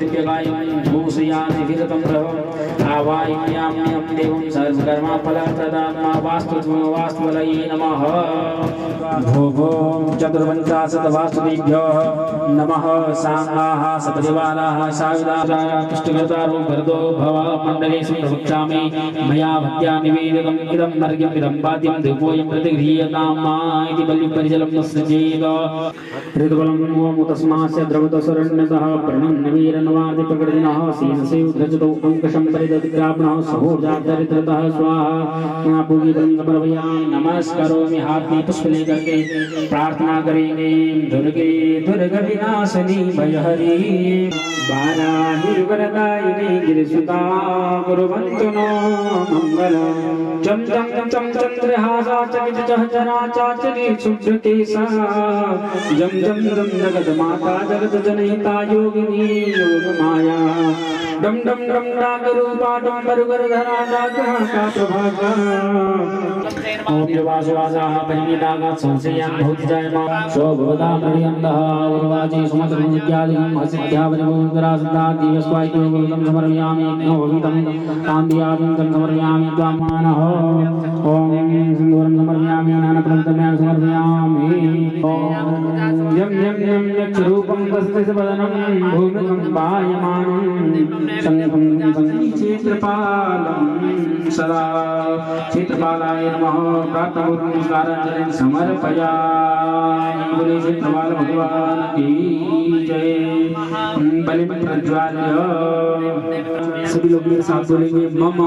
दिव्यकायं भूषयामि विरतं आवाहयाम्यहं देवं सर्वकर्मफलप्रदात्मा वास्तुवलये नमः। भो चतुर्पञ्चाशत् वासुदेभ्यः नमः। सांगाः सपरिवाराः साविदाः पुष्टिकर्तारो वरदो भव मण्डलेषु प्रवक्ष्यामि मया भक्त्या निवेदितम् इदं नर्घ्यम् इदं पाद्यं देवोऽयं प्रतिगृह्यतां मा इति बल्यपरिजलं सृजेत। ऋतुबलं तस्मास्य द्रवतसरण्यतः प्रणं निवीरन्वादिप्रकृतिनः शीर्षे उद्रजतो अङ्कशं परिदतिग्रामणः सहोजादरिद्रतः स्वाहा पूजितं समर्पयामि। नमस्करोमि हाथ में पुष्प लेकर के प्रार्थना करेंगे। दुर्गे दुर्गा विनाशिनी भयहरी वाराही वरदायिनी गिरिसुता कुर्वन्तु नो मङ्गलम्। चम चम चम चन्द्रहासा चकित चहचरा चाचरी शुभ्रकेशा जम जम जम जगत माता जगत जनहिता योगिनी योग माया डम डम डम डाक रूपा डम्बर गरधरा डाका का प्रभागा। ओम वासवासाः परिणीताः संशयान् भूति जायमा शोभवदा मरियन्दः उर्वाची सुमत्रं इत्यादिकं हसिद्ध्या परिभूतरा सदा दिवस्वाइकोगुतं समर्पयामि नववितं कान्दियाभिं समर्पयामि त्वामानः। ओम सिन्दूरं समर्पयामि नानप्रमतम्यां समर्पयामि। ओम यं यं यं यक्षरूपं तस्तिवदनं भूमिकं पायमानं शङ्खं क्षेत्रपालं सदा क्षेत्रपालाय नमः। प्रार्थनापुरस्काराञ्जलिं समर्पयामि। बोले क्षेत्रपाल भगवान की जय। बलि प्रज्वाल्य सभी लोग मेरे साथ बोलेंगे मम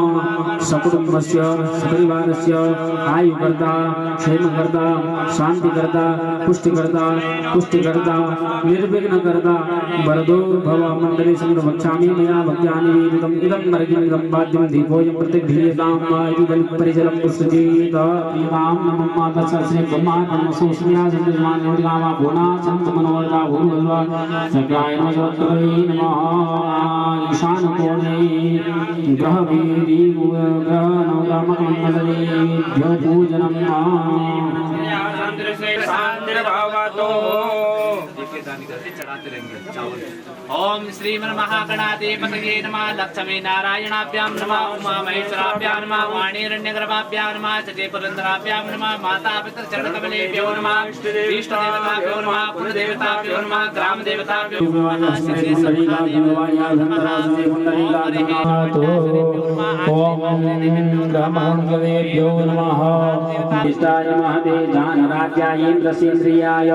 सकुटुम्बस्य सपरिवारस्य आयुकर्ता क्षेमकर्ता शांतिकर्ता पुष्टिकर्ता निर्विघ्नकर्ता वरदो भव मण्डले संरक्षामि मया भक्त्या निवेदितम् इदं नर्घ्यम् इदं पाद्यं दीपोऽयं प्रतिगृह्यतां मा इति बलिपरिजलं सृजेत। प्रियतां नमः माता श्री ब्रह्माण्डमसोऽस्म्या सन्निर्माणयोगिनामा भुवना सन्तमनोरथा भूर्भुवः सकाय नमः। ईशानकोणे ग्रहवेदी ग्रहनवमकमण्डलेभ्यो पूजनं ओम श्रीमन् महागणाधिपतये नमः। लक्ष्मी नारायणाभ्यां नमः। उमा महेश्वराभ्यां नमः। वाणीरण्यगर्भाभ्यां नमः। सचे पुरन्दराभ्यां नमः। माता पितृचरणकमलेभ्यो नमः। इष्टदेवताभ्यो नमः। कुलदेवताभ्यो नमः। ग्रामदेवताभ्यो नमः। ब्रह्मणेभ्यो नमः। इष्टाय महते जानराज्याय इन्द्रसेन्द्रियाय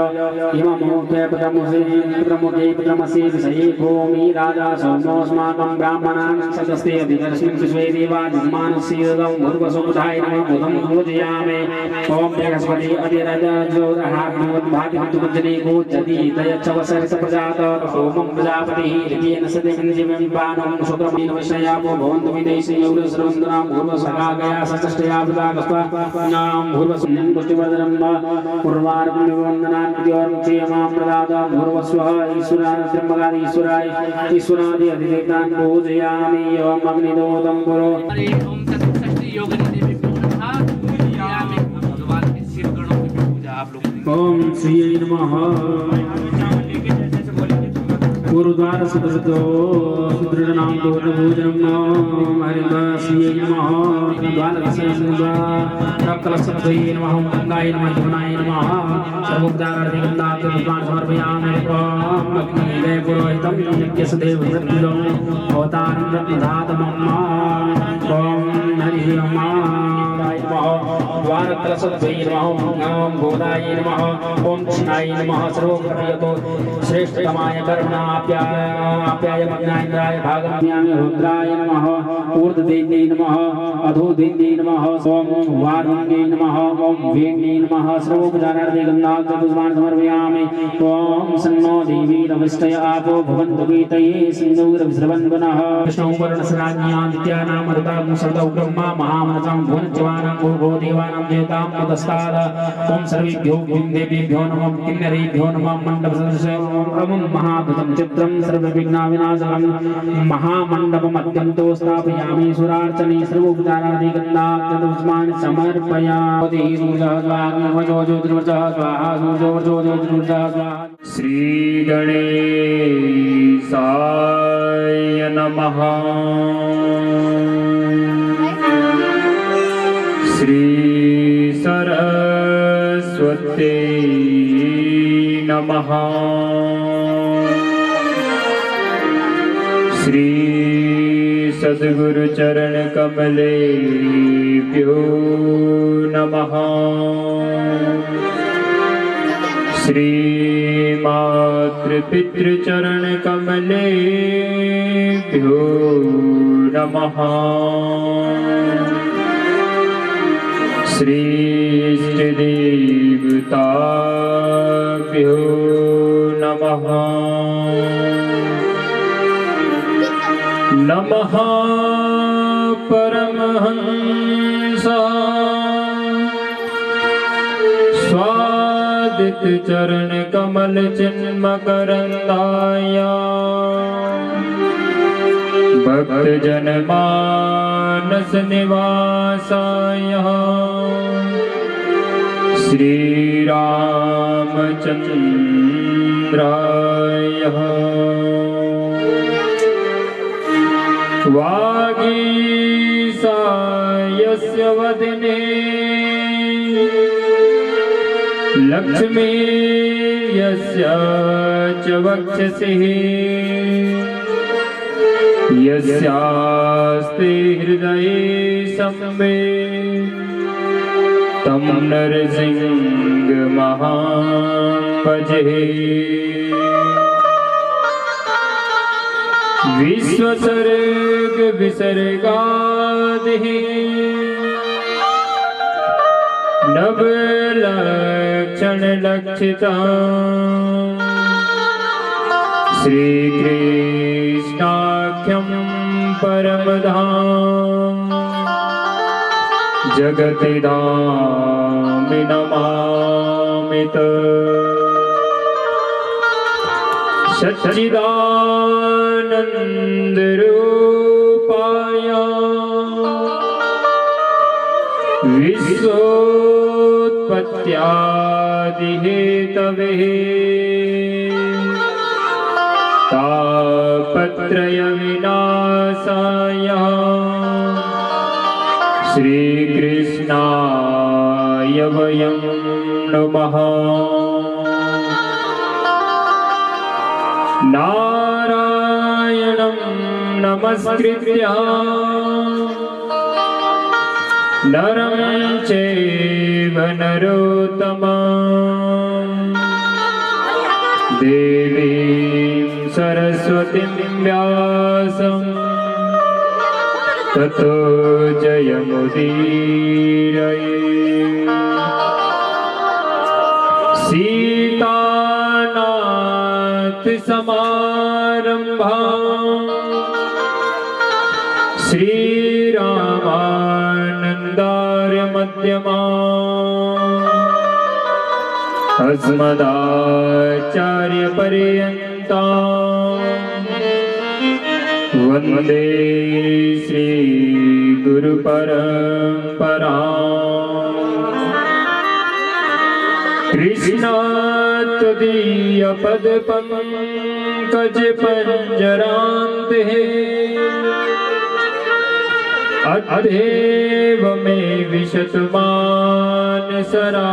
इममुखे प्रमुखे प्रमसे विषये भूमि राजा सोमोऽस्माकं ब्राह्मणान् सदस्ते अधिकर्षिं स्वे देवादिमानस्येदं भूर्वसुबुधाय नमः बुधं पूजयामि। ओम बृहस्पति अधिराजोरहाग्निवद्भातिमन्तुपञ्जने गोचति तयच्छवसरस प्रजात सोमं प्रजापतिः ऋतेन सदेवं जीवं पानं शुक्रमेन वैश्यापो भवन्तु विदेशे यौरस्रवन्दनां भूर्वसखागया सचष्टया वृदागस्त्वां भूर्वसुन्दं पुष्टिवर्धनं पूर्वार्पणवन्दनान् प्रत्योर्मुक्षेमां प्रदाता भूर्वस्वः ईश्वराय त्र्यम्बकादि ईश्वरादि अधिदेवतान् पूजयामि। ओम अग्निदोतं पुरो ओम चतुष्षष्टि योगिनीदेवीभ्यो नमः। पूजयामि। भगवान के शिवगणों की पूजा आप लोग ओम श्री नमः। पूर्वद्वार सुदृढो सुदृढनाम दोर्भुजनम हरिदास्यै नमः। द्वादशे रक्तलक्षत्यै नमः। गंगायै नमः। यमुनायै नमः। सर्वोपचारार्थं पुष्पाणि समर्पयामि। ओम अग्निदेव पुरोहितं यज्ञसदेव मृत्युजं अवतारं रत्नधातमम्। ओम हरिः ओम द्वारकलशद्वै नमः। ओम गोदायै नमः। ओम कृष्णाय नमः। सर्वोपरियतो श्रेष्ठतमाय करुणाप्याय मग्नाय भागम्यामि। रुद्राय नमः। ऊर्ध्वदेव्यै नमः। अधोदेव्यै नमः। ओम वारुण्यै नमः। ओम वेण्यै नमः। सर्वोपचारार्थे गन्धाक्षपुष्पाणि समर्पयामि। ओम सन्नो देवी रविष्टय आपो भवन्तु गीतये सिन्धूरविस्रवन्वनः। विष्णु वर्णसराज्ञा दित्यानां मरुतां सदौ ब्रह्मा महामनसां भुवनज्वानां भूर्भो देवानां देवतां पदस्ताद। ओम सर्वेभ्यो देवेभ्यो नमः। किन्नरेभ्यो नमः। मण्डपसदृशं महाभुजं चित्रं सर्वविघ्नविनाशकं महामण्डपमत्यन्तो स्थापयामि। सुरार्चने सर्वोपचारादि गन्धाक्षपुष्पाणि समर्पयामि। सूर्यः स्वाहा ज्योतिर्वचः स्वाहा सूर्यो ज्योतिर्वचः स्वाहा। श्री गणेशाय नमः। श्री सरस्वती नमः। श्री सद्गुरु चरण कमलेभ्यो नमः। श्री मातृपितृचरण कमलेभ्यो नमः। श्री इष्टदेवताभ्यो नमः। नमः परमहंस स्वादित चरण कमल चिन्मकरंदाय भक्त जन मानस निवासाय श्री रामचंद्राय वागीसायस्य वदने लक्ष्मी यस्य च वक्षसि यस्यास्ते हृदये संवेद तं नरसिंहमहाभजे। विश्वसर्ग विसर्गादिः नवलक्षण लक्षिता श्रीकृष्णाख्यं परमधाम जगतिधाम नमामि सच्चिदानंद रूपाय विश्वोत्पत्त्यादिहेतवे तापत्रय विनाशाय श्रीकृष्णाय वयं नमः। नारायणं नमस्कृत्य नरं चैव नरोत्तमं देवीं सरस्वतीं व्यासं ततो जयमुदीरये। सीतानाथ समारंभा श्रीरामानंदार्य मध्यमा अस्मदाचार्य पर्यन्ता वंदे श्री गुरु परंपरा। कृष्णात्तदीय पद पंकज पंजरान्ते अध्येव मे विशतमान सराजहंसः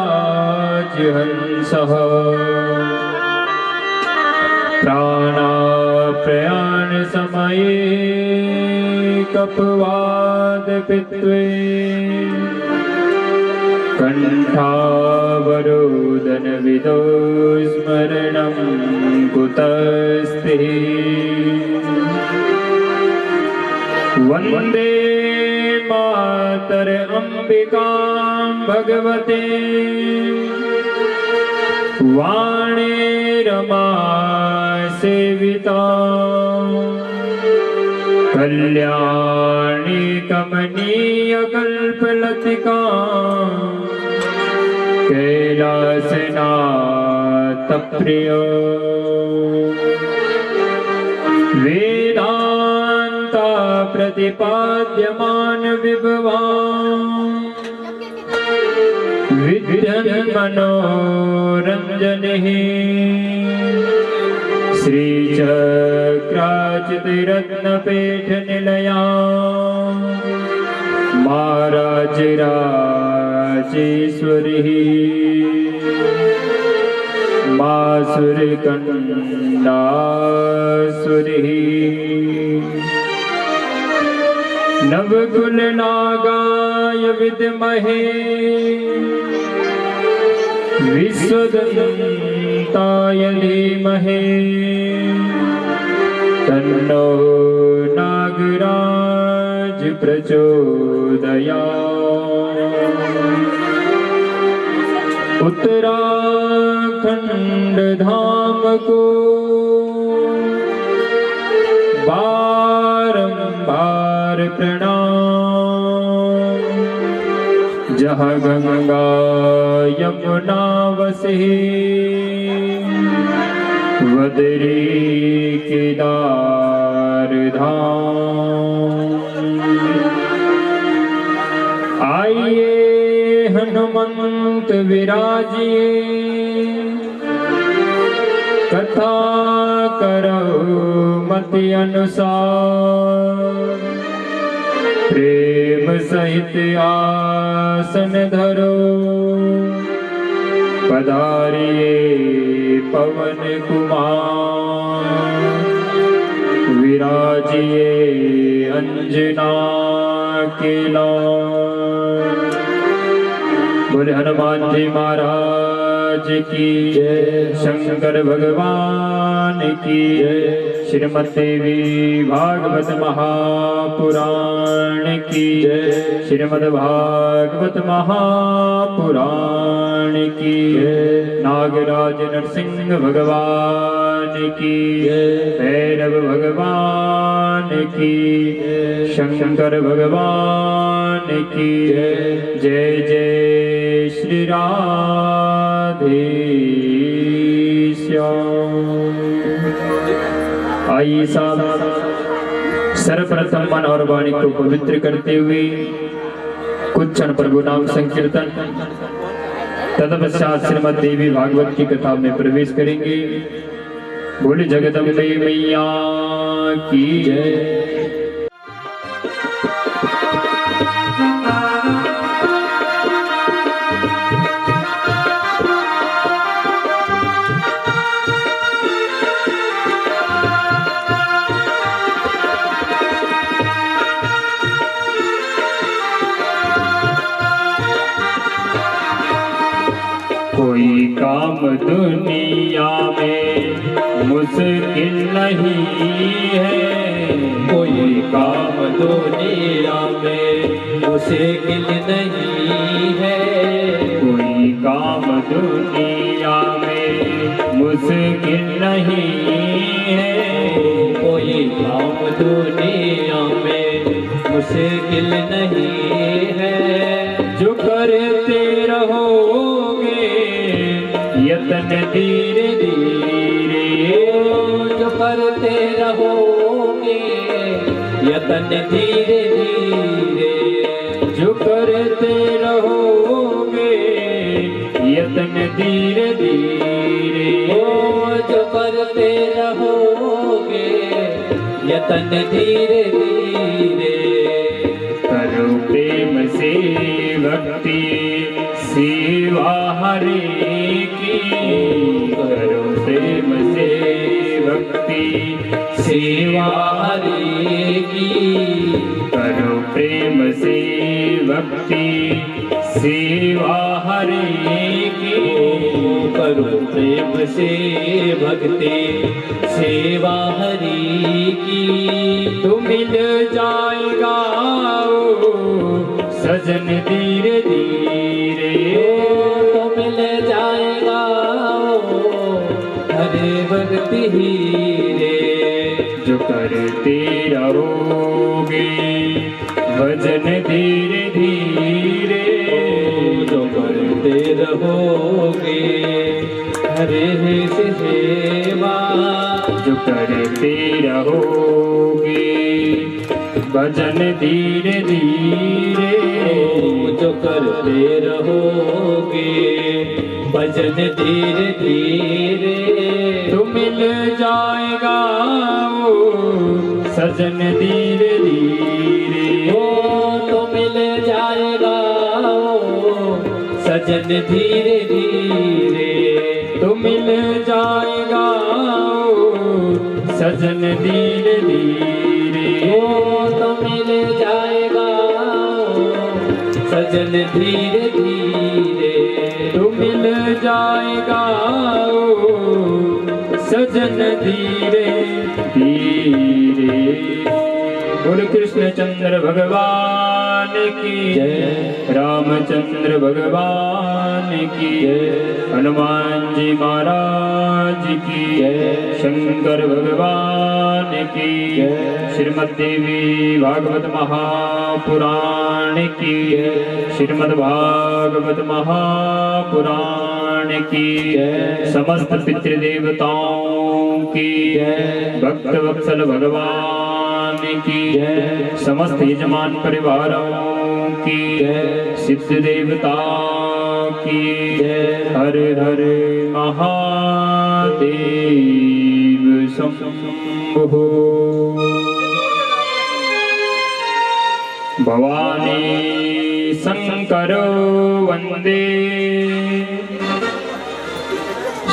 प्राणाप्रयाण समये कपवाद पित्वे कंठावरोदन विदो स्मरणं कुतस्ते। वंदे मातर अंबिकां भगवते वाणी रमा सेविता कल्याणी कमनीय कल्पलतिका कैलासनाथ प्रिय वेदांता प्रतिपाद्यमान विभवा विद्यन् मनोरंजने श्रीचक्राचितरत्नपीठ निलया महाराजराजेश्वरी मासुरकंडासुरी नवकुल नागाय विद्महे विश्वदन्ताय धीमहि तन्नो नागराज प्रचोदयात्। उत्तराखंड धाम को बारंबार प्रणाम, जहाँ गंगा यमुना वसे वदरी केदार धाम। आइए हनुमंत विराजिए, कथा करो मति अनुसार, प्रेम सहित आसन धरो, पधारिए पवन कुमार, विराजिए अंजना के लाल। बोले हनुमान जी महाराज की जय, शंकर भगवान की जय, श्रीमद् देवी भागवत महापुराण की जय, श्रीमद् भागवत महापुराण की जय, नागराज नरसिंह भगवान की जय, भैरव भगवान की जय, शंकर भगवान की जय। जय जय श्री राधे श्याम। आइए साहब, सर्वप्रथम मन और वाणी को पवित्र करते हुए कुछ क्षण प्रभु नाम संकीर्तन, तदपश्चात श्रीमद् देवी भागवत की कथा में प्रवेश करेंगे। बोले जगदम्बे मैया की जय। कोई काम दुनिया में मुश्किल नहीं है, कोई काम दुनिया में मुश्किल नहीं है, कोई काम दुनिया में मुश्किल नहीं है, कोई काम दुनिया में मुश्किल नहीं है। जो करते रहोगे यतन धीरे धीरे, जो करते रहोगे यतन धीरे धीरे, जो करते रहोगे यतन धीरे धीरे, जो करते रहोगे यतन धीरे धीरे। करो प्रेम से भक्ति सेवा हरे की, करो प्रेम से भक्ति सेवा हरे की, करो प्रेम से भक्ति सेवा हरे की, करो प्रेम से भक्ति सेवा हरि की। तो मिल जाएगा सजन धीरे धीरे, तो मिल जाएगा हरे भक्ति हीरे। जो करते रहोगे भजन धीरे धीरे, जो करते रहोगे हरे से सेवा, जो करते रहोगे भजन धीरे धीरे, जो करते रहोगे भजन धीरे धीरे तो मिल जाएगा वो सजन धीरे धीरे। ओ तो मिल जाएगा वो सजन धीरे धीरे। तो मिल जाएगा वो सजन धीरे धीरे। ओ तो मिल जाएगा सजन धीरे धीरे। तो मिल जाएगा वो सजन धीरे धीरे। बोल कृष्णचंद्र भगवान की जय। रामचंद्र भगवान की जय। हनुमान जी महाराज की जय। शंकर भगवान की जय। श्रीमद् देवी भागवत महापुराण की जय। श्रीमद् भागवत महापुराण की जय। समस्त पितृदेवताओं की जय। भक्त वत्सल भगवान की जय। समस्त यजमान परिवारों की जय। सिद्ध देवता की जय। हर हर महादेव शंभो। भवानी शंकरो वंदे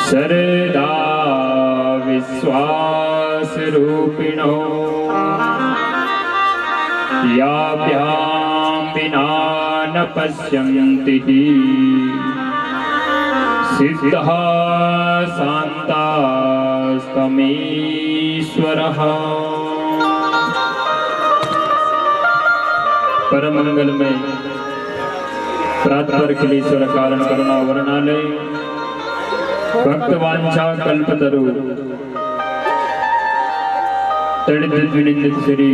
सरदा विश्वास रूपिणो। याभ्यां विना न पश्यन्ति सिद्धः शान्तास्तमीश्वरः। परम मंगल में प्रातः के लिए ईश्वर कारण करुणा वर्णालय भक्तवांछा कल्पतरु तड़ित विनिंदित श्री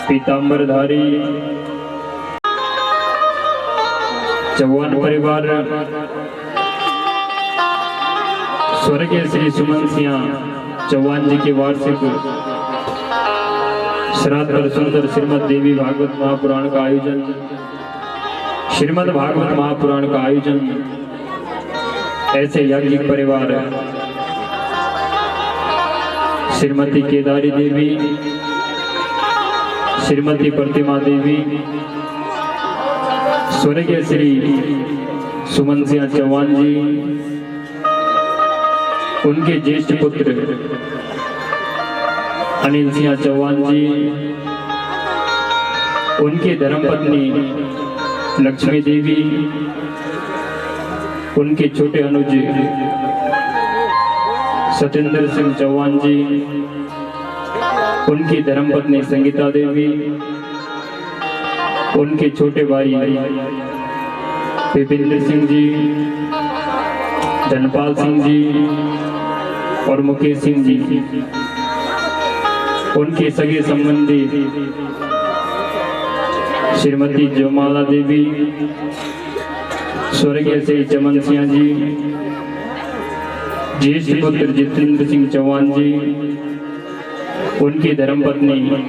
पीतांबरधारी चौहान परिवार स्वर्गीय श्री सुमन सिंह चौहान जी के वार्षिक श्राद्ध पर सुंदर श्रीमद् देवी भागवत महापुराण का आयोजन, श्रीमद् भागवत महापुराण का आयोजन ऐसे याज्ञिक परिवार श्रीमती केदारी देवी, श्रीमती प्रतिमा देवी, स्वर्गीय श्री सुमन सिंह चौहान जी, उनके ज्येष्ठ पुत्र अनिल सिंह चौहान जी, उनकी धर्मपत्नी लक्ष्मी देवी, उनके छोटे अनुज सत्येंद्र सिंह चौहान जी, उनकी धर्मपत्नी संगीता देवी, उनके छोटे भाई विपिंदर सिंह जी, धनपाल सिंह जी और मुकेश सिंह जी, उनके सगे संबंधी श्रीमती जोमाला देवी, स्वर्गीय श्री चमन सिंह जी, ज्येष्ठ पुत्र जितेंद्र सिंह चौहान जी, उनकी धर्मपत्नी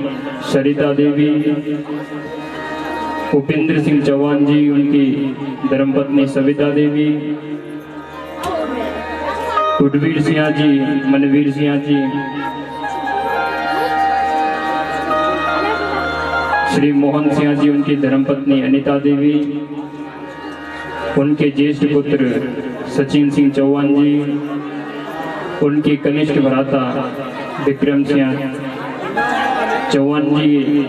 सरिता देवी, उपेंद्र सिंह चौहान जी, उनकी धर्मपत्नी सविता देवी, उडवीर सिंह जी, मनवीर सिंह जी, श्री मोहन सिंह जी, उनकी धर्मपत्नी अनिता देवी, उनके ज्येष्ठ पुत्र सचिन सिंह चौहान जी, उनके कनिष्ठ भ्राता विक्रम सिंह चौहान जी,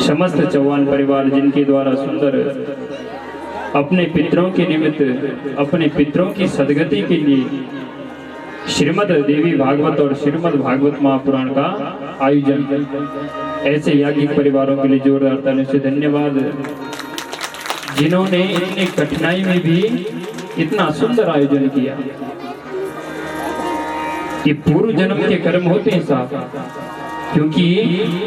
समस्त चौहान परिवार जिनके द्वारा सुंदर अपने पितरों के निमित्त, अपने पितरों की सदगति के लिए श्रीमद् देवी भागवत और श्रीमद् भागवत महापुराण का आयोजन, ऐसे याज्ञिक परिवारों के लिए जोरदार तालियों से धन्यवाद, जिन्होंने इतनी कठिनाई में भी इतना सुंदर आयोजन किया। ये पूर्व जन्म के कर्म होते हैं साहब, क्योंकि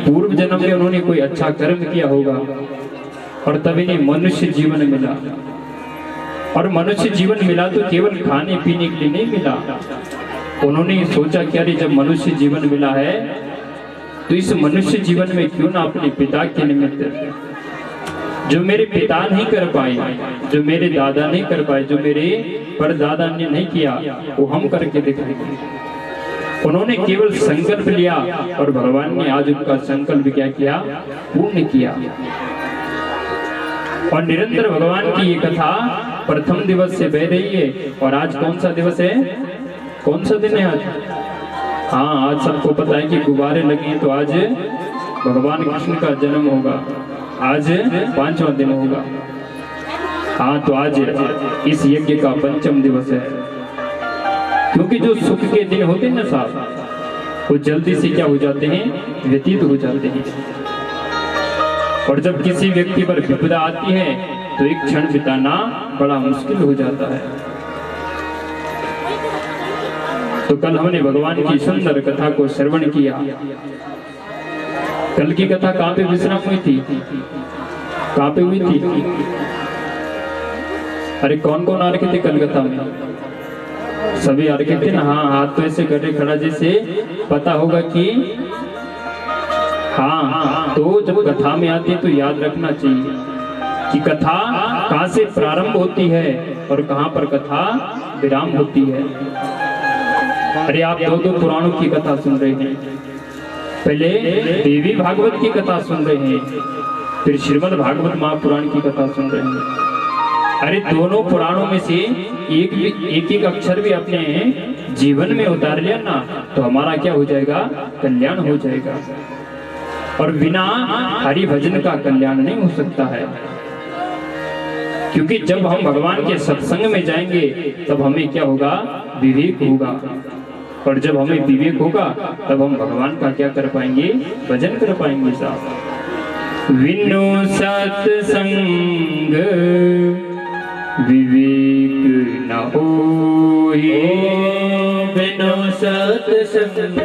पूर्व जन्म में उन्होंने कोई अच्छा कर्म किया होगा और तभी इन्हें मनुष्य जीवन मिला। और मनुष्य जीवन मिला तो केवल खाने पीने के लिए नहीं मिला। उन्होंने सोचा कि अरे जब मनुष्य जीवन मिला है तो इस मनुष्य जीवन में क्यों ना अपने पिता के निमित्त जो मेरे पिता नहीं कर पाए, जो मेरे दादा नहीं कर पाए, जो मेरे परदादा ने नहीं किया, वो हम करके दिखाएंगे। उन्होंने केवल संकल्प लिया और भगवान ने आज उनका संकल्प क्या किया, पूर्ण किया। और निरंतर भगवान की ये कथा प्रथम दिवस से बह रही है। और आज कौन सा दिवस है, कौन सा दिन है आज? हाँ, आज सबको पता है कि गुब्बारे लगे हैं, तो आज भगवान कृष्ण का जन्म होगा। आज 5वां दिन होगा। हाँ, तो आज इस यज्ञ का पंचम दिवस है। क्योंकि जो सुख के दिन होते हैं ना साहब, वो जल्दी से क्या हो जाते हैं, व्यतीत हो जाते हैं। और जब किसी व्यक्ति पर विपदा आती है तो एक क्षण बिताना बड़ा मुश्किल हो जाता है। तो कल हमने भगवान की सुंदर कथा को श्रवण किया। कल की कथा कहाँ पे विश्राम हुई थी, कहाँ पे हुई थी? अरे कौन कौन आ रखे थे कल कथा में? सभी आ रखे थे ना? हाँ, हाथ तो ऐसे करके खड़ा जैसे पता होगा कि हाँ। तो जब कथा में आती है तो याद रखना चाहिए कि कथा कहाँ से प्रारंभ होती है और कहाँ पर कथा विराम होती है। अरे आप दो पुराणों की कथा सुन रहे हैं, पहले देवी भागवत की कथा सुन रहे हैं, फिर श्रीमद् भागवत महापुराण की कथा सुन रहे हैं। अरे दोनों पुराणों में से एक अक्षर भी अपने जीवन में उतार लिया ना, तो हमारा क्या हो जाएगा, कल्याण हो जाएगा। और बिना हरि भजन का कल्याण नहीं हो सकता है। क्योंकि जब हम भगवान के सत्संग में जाएंगे तब हमें क्या होगा, विवेक होगा। और जब हमें विवेक होगा तब हम भगवान का क्या कर पाएंगे, भजन कर पाएंगे साहब। विनु सत्संग विवेक न होए, बिनु सत्संग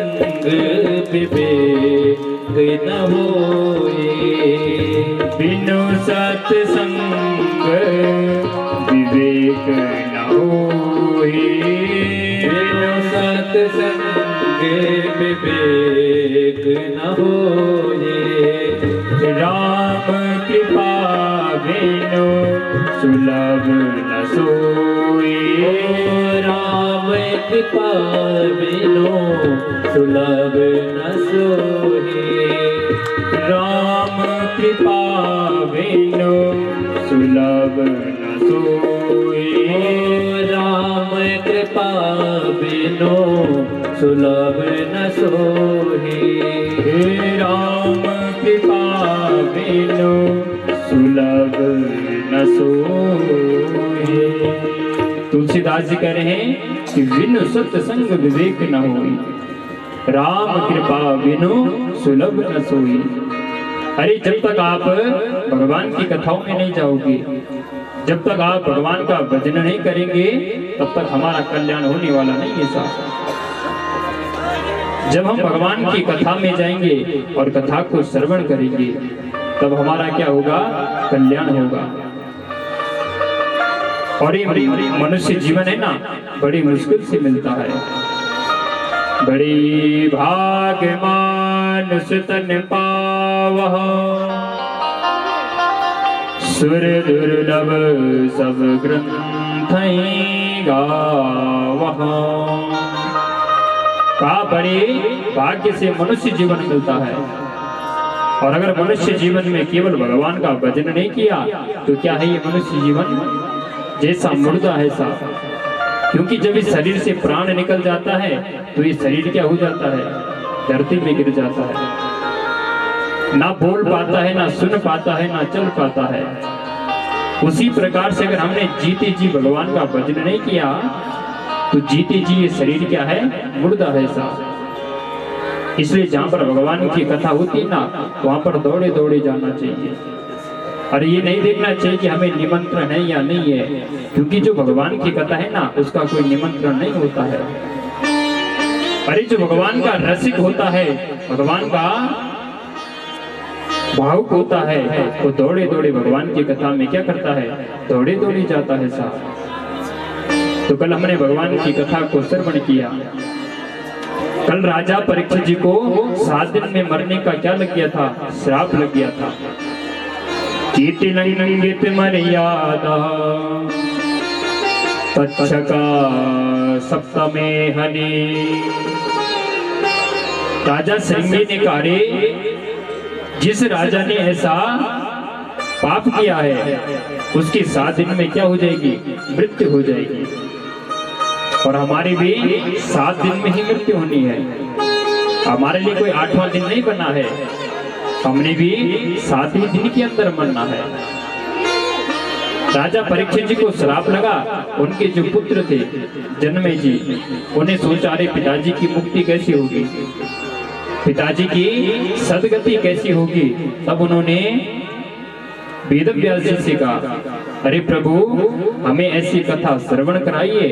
विवेक न होए, बिनु सत्संग विवेक न होए, बिनु सत्संग विवेक न होए। राम कृपा बिनु सुलभ न सोए, राम कृपा बिनु सुलभ न सोए, राम कृपा बिनु सुलभ न सोए, राम कृपा बिनु सुलभ न सोए, राम कृपा बिनु सुलभ न सोए। तुलसीदास जी कह रहे हैं कि बिनु सत्संग विवेक न होई, राम कृपा बिनु सुलभ न सोई। अरे जब तक आप भगवान की कथाओं में नहीं जाओगे, जब तक आप भगवान का भजन नहीं करेंगे, तब तक हमारा कल्याण होने वाला नहीं है साहब। जब हम भगवान की कथा में जाएंगे और कथा को श्रवण करेंगे, तब हमारा क्या होगा, कल्याण होगा। और ये मनुष्य जीवन है ना, बड़ी मुश्किल से मिलता है। बड़ी भाग मानुष तन पावह, सुर दुर्लभ सब ग्रंथ गावह। का बड़े भाग्य से मनुष्य जीवन मिलता है। और अगर मनुष्य जीवन में केवल भगवान का भजन नहीं किया तो क्या है ये मनुष्य जीवन, जैसा मुर्दा है सा। क्योंकि जब इस शरीर से प्राण निकल जाता है तो ये शरीर क्या हो जाता है, धरती में गिर जाता है। ना बोल पाता है, ना सुन पाता है, ना चल पाता है। उसी प्रकार से अगर हमने जीते जी भगवान का भजन नहीं किया तो जीते जी ये शरीर क्या है, मुर्दा है सा। इसलिए जहाँ पर भगवान की कथा होती है ना, वहां पर दौड़े दौड़े जाना चाहिए। और ये नहीं देखना चाहिए कि हमें निमंत्रण है या नहीं है, क्योंकि जो भगवान की कथा है ना, उसका कोई निमंत्रण नहीं होता है। अरे जो भगवान का रसिक होता है, भगवान का भावुक होता है, वो दौड़े दौड़े भगवान की कथा में क्या करता है, दौड़े दौड़े जाता है साहब। तो कल हमने भगवान की कथा को श्रवण किया। कल राजा परीक्षित जी को 7 दिन में मरने का क्या लग गया था, श्राप लग गया था। कीर्तिलंघित मर्यादा तक्षका सप्तमे हनि। राजा श्रृंगी ने कहा, जिस राजा ने ऐसा पाप किया है उसकी 7 दिन में क्या हो जाएगी? मृत्यु हो जाएगी। और हमारी भी 7 दिन में ही मृत्यु होनी है। हमारे लिए कोई 8वां दिन नहीं बना है, हमने भी 7 ही दिन के अंदर मरना है। राजा परीक्षित जी को श्राप लगा। उनके जो पुत्र थे जन्मे जी, उन्हें सोचा, अरे पिताजी की मुक्ति कैसी होगी, पिताजी की सदगति कैसी होगी। तब उन्होंने वेद व्यास जी से कहा, अरे प्रभु हमें ऐसी कथा श्रवण कराइए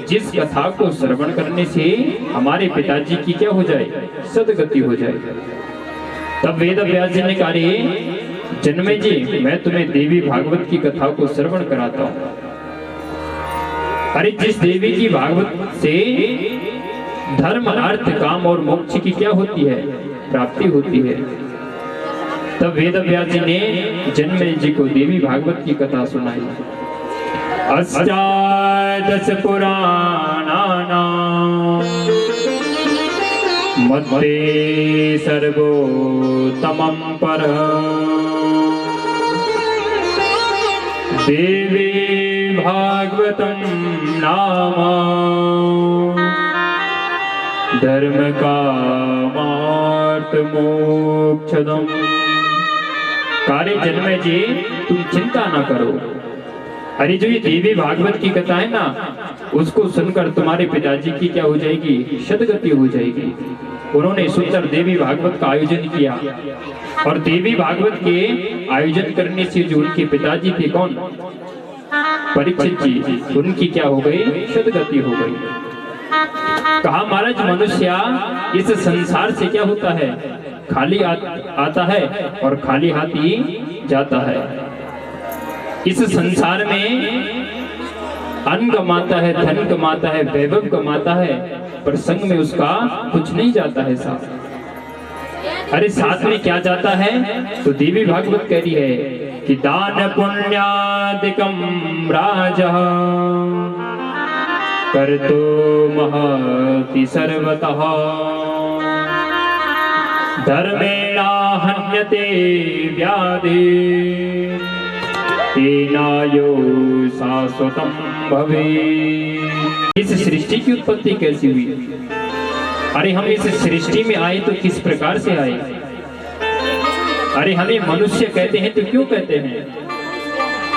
जिस कथा को श्रवण करने से हमारे पिताजी की क्या हो जाए? सदगति हो जाए। तब वेद व्यास जी ने कहा, जन्मे जी मैं तुम्हें देवी भागवत की कथा को श्रवण कराता हूँ। अरे जिस देवी की भागवत से धर्म अर्थ काम और मोक्ष की क्या होती है? प्राप्ति होती है। तब वेद व्यास जी ने जन्मे जी को देवी भागवत की कथा सुनाई। अष्टादश पुराणानां मध्ये सर्वोत्तमं परम् देवी भागवतं नाम धर्म कामार्थ मोक्षदम्। कार्य जन्मे जी तुम चिंता ना करो। अरे जो ये देवी भागवत की कथा है ना, उसको सुनकर तुम्हारे पिताजी की क्या हो जाएगी? सदगति हो जाएगी। उन्होंने सुनकर देवी भागवत का आयोजन किया। और देवी भागवत के आयोजन करने से जो उनके पिताजी थे, कौन? परीक्षित जी, उनकी क्या हो गई? सदगति हो गई। कहा, महाराज मनुष्य इस संसार से क्या होता है? खाली आता है और खाली हाथ ही जाता है। इस संसार में अन्न कमाता है, धन कमाता है, वैभव कमाता है, पर संग में उसका कुछ नहीं जाता है साथ। अरे साथ में क्या जाता है? तो देवी भागवत कह रही है कि दान पुण्यादिकम राजा कर्तो महति सर्वतः धर्मेणा हन्यते व्याधि तेनायो शाश्वतम भवे। इस सृष्टि की उत्पत्ति कैसी हुई? अरे हम इस सृष्टि में आए तो किस प्रकार से आए? अरे हमें मनुष्य कहते हैं तो क्यों कहते हैं?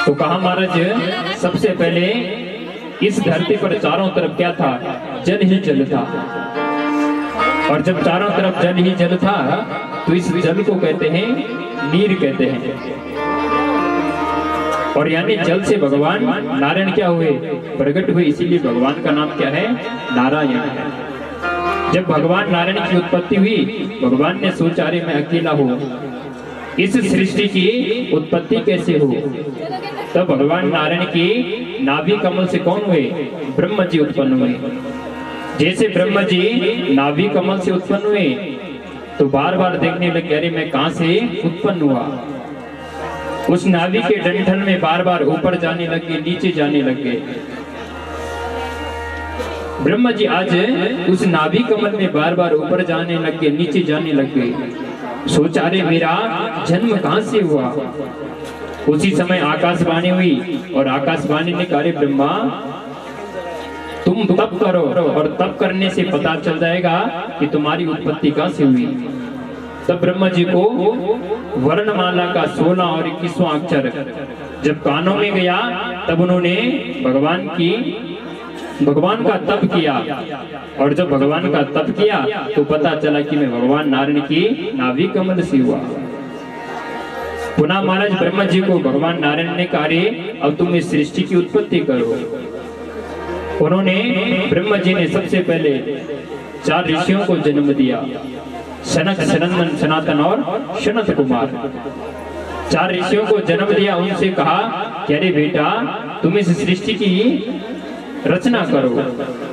तो कहा महाराज, सबसे पहले इस धरती पर चारों तरफ क्या था? जल ही जल था। और जब चारों तरफ जल ही जल था तो इस जल को कहते हैं नीर कहते हैं। और यानी जल से भगवान नारायण क्या हुए? प्रकट हुए। इसीलिए भगवान का नाम क्या है? नारायण है। जब भगवान नारायण की उत्पत्ति हुई, भगवान ने सोचा, अरे मैं अकेला हूँ, इस सृष्टि की उत्पत्ति कैसे हो? तब भगवान नारायण की नाभि कमल से कौन हुए? ब्रह्म जी उत्पन्न हुए। जैसे ब्रह्म जी नाभि कमल से उत्पन्न हुए तो बार बार देखने लगे, अरे मैं कहां से उत्पन्न हुआ। उस नाभि के डंठल में बार बार ऊपर जाने लगे, नीचे जाने लगे। ब्रह्म जी आज उस नाभि कमल में बार बार ऊपर जाने लगे, नीचे जाने लगे। सोचा, अरे मेरा जन्म कहां से हुआ? उसी समय आकाशवाणी हुई और आकाशवाणी ने कहा, ब्रह्मा तुम तप करो और तप करने से पता चल जाएगा कि तुम्हारी उत्पत्ति कहां से हुई। तब ब्रह्मा जी को वर्णमाला का 16 और 21वां अक्षर जब कानों में गया, तब उन्होंने भगवान का तप किया। और जब भगवान का तप किया तो पता चला कि मैं भगवान नारायण की नाभि कमल से हुआ। पुनः महाराज ब्रह्मा जी को भगवान नारायण ने कहा, अब तुम इस सृष्टि की उत्पत्ति करो। उन्होंने ब्रह्मा जी ने सबसे पहले 4 ऋषियों को जन्म दिया, सनक, सनंदन, सनातन और सनत कुमार। 4 ऋषियों को जन्म दिया। उनसे कहा कि अरे बेटा तुम इस सृष्टि की रचना करो।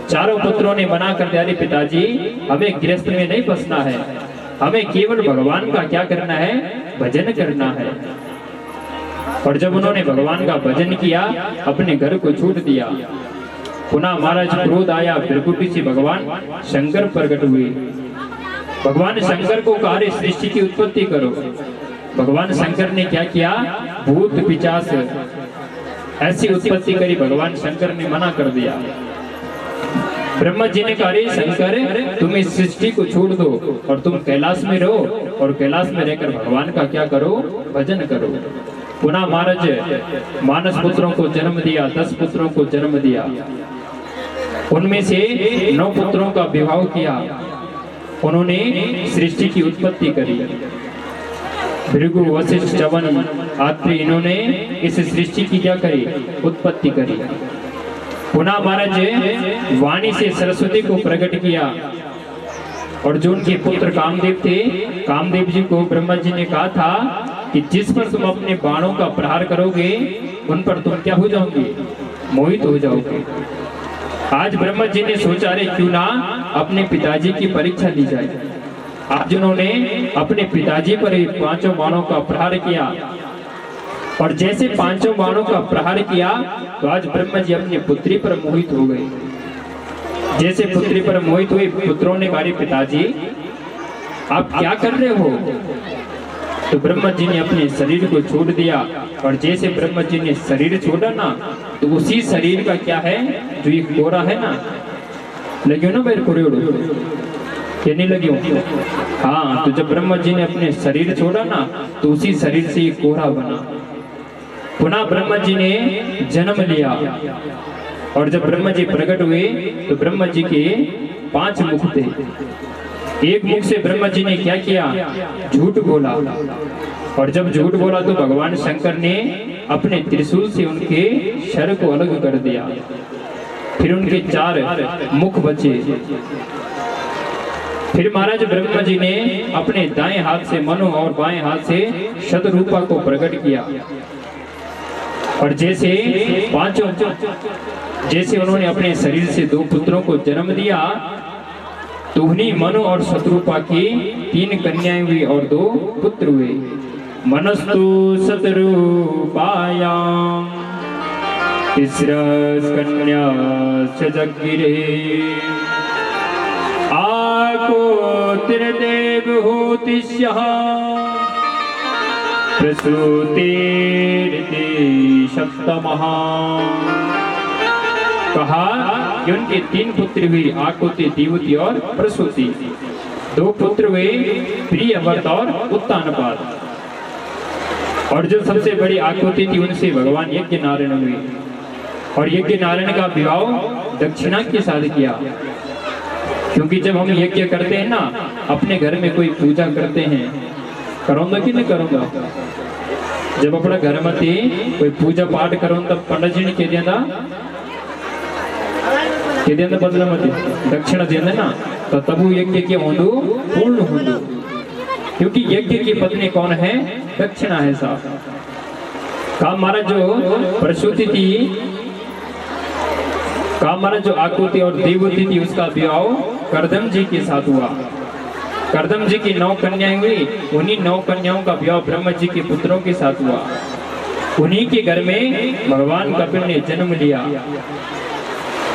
चारों पुत्रों ने मना कर दिया, अरे पिताजी हमें गृहस्थ में नहीं बसना है, हमें केवल भगवान का क्या करना है? भजन करना है। और जब उन्होंने भगवान का भजन किया, अपने घर को छूट दिया, पुनः महाराज क्रोध आया, बिरकुटी से भगवान शंकर प्रकट हुए। भगवान शंकर को कहा रे सृष्टि की उत्पत्ति करो। भगवान शंकर ने क्या किया, भूत पिशाच ऐसी उत्पत्ति करी। भगवान शंकर ने मना कर दिया। ब्रह्मा जी ने कहा रे शंकर, तुम इस सृष्टि को छोड़ दो और तुम कैलाश में रहो, और कैलाश में रहकर भगवान का क्या करो, भजन करो। पुनः महाराज मानस पुत्रों को जन्म दिया, 10 पुत्रों को जन्म दिया। उनमें से 9 पुत्रों का विवाह किया। उन्होंने सृष्टि की उत्पत्ति करी। भृगु, वशिष्ठ, च्यवन, आत्रि, इन्होंने इस सृष्टि की क्या करी, उत्पत्ति करी। पुनः महाराज वाणी से सरस्वती को प्रकट किया, और जो उनके पुत्र कामदेव थे, कामदेव जी को ब्रह्मा जी ने कहा था कि जिस पर तुम अपने बाणों का प्रहार करोगे, उन पर तुम क्या हो जाओगे, मोहित हो जाओगे। आज ब्रह्मा जी ने सोचा, रे क्यों ना अपने पिताजी की परीक्षा ली जाए। आज जिन्होंने अपने पिताजी पर 5 बाणों का प्रहार किया, और जैसे 5 बाणों का प्रहार किया, तो आज ब्रह्मा जी अपनी पुत्री पर मोहित हो गए। जैसे पुत्री पर मोहित हुए, पुत्रों ने कहा, पिताजी आप क्या कर रहे हो। तो ब्रह्मा जी ने अपने शरीर को छोड़ दिया, और जैसे ब्रह्मा जी ने शरीर छोड़ा ना, तो उसी शरीर का क्या है, जो ये कोरा है ना, लगी ना मेरे कोरे क्या नहीं लगी हो? हाँ, तो जब ब्रह्मा जी ने अपने शरीर छोड़ा ना, तो उसी शरीर से ये कोरा बना। पुनः ब्रह्मा जी ने जन्म लिया, और जब ब्रह्मा जी प्रकट हुए, तो ब्रह्मा जी के 5 मुख थे। एक मुख से ब्रह्मा जी ने क्या किया, झूठ बोला, और जब झूठ बोला तो भगवान शंकर ने अपने त्रिशूल से उनके शर को अलग कर दिया। फिर उनके 4 मुख बचे। फिर महाराज ब्रह्मा जी ने अपने दाएं हाथ से मनु और बाएं हाथ से शतरूपा को प्रकट किया, और जैसे उन्होंने अपने शरीर से 2 पुत्रों को जन्म दिया, तो उन्हीं मनु और शतरूपा की 3 कन्याएं हुई और 2 पुत्र हुए। मनस्तु शतरूपायां तिस्रः कन्याश्च जज्ञिरे आकोतिर्देवहूतिस्यः प्रसूतिरिति सप्तमः। कहा कि उनके 3 पुत्र हुई, आकुति, दिवति और प्रसूति। 2 पुत्र हुए, प्रियव्रत और उत्तानपाद। और जो सबसे बड़ी आकुति थी, उनसे भगवान यज्ञ नारायण हुए, और यज्ञ नारायण का विवाह दक्षिणा के साथ किया। क्योंकि जब हम यज्ञ करते हैं ना, अपने घर में कोई पूजा करते हैं, करूंगा कि नहीं करूंगा, जब अपना घर में कोई पूजा पाठ करो, तब पंडित जी ने कह दिया बदला मत दक्षिणा देना ना, तो तब वो यज्ञ के होंदो पूर्ण होंदो। क्योंकि यज्ञ की पत्नी कौन है, दक्षिणा है साहब। काम महाराज जो प्रसूति थी, काम महाराज जो आकुति और देवती थी, उसका विवाह करदम जी के साथ हुआ। करदम जी की 9 कन्याएं हुई, उन्हीं 9 कन्याओं का विवाह ब्रह्मा जी के पुत्रों के साथ हुआ। उन्हीं के घर में भगवान कपिल ने जन्म लिया।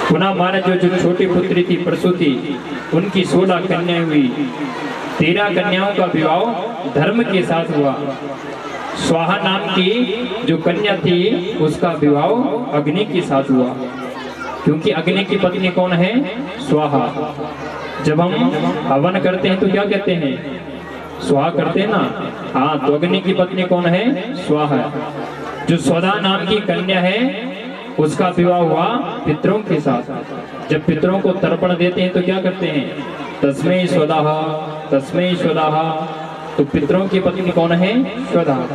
पुनः महाराज जो छोटी पुत्री थी प्रसूति, उनकी 16 कन्याएं हुई। 13 कन्याओं का विवाह धर्म के साथ हुआ। स्वाहा नाम की जो कन्या थी, उसका विवाह अग्नि के साथ हुआ। क्योंकि अग्नि की पत्नी कौन है, स्वाहा। जब हम हवन करते हैं तो क्या कहते हैं, स्वाहा करते हैं ना। हाँ, तो अग्नि की पत्नी कौन है, स्वाहा। जो स्वधा नाम की कन्या है, उसका विवाह हुआ पितरों के साथ। जब पितरों को तर्पण देते हैं तो क्या करते हैं, तस्मै स्वधाः तस्मै स्वधाः। तो पितरों की पत्नी कौन है, स्वधा।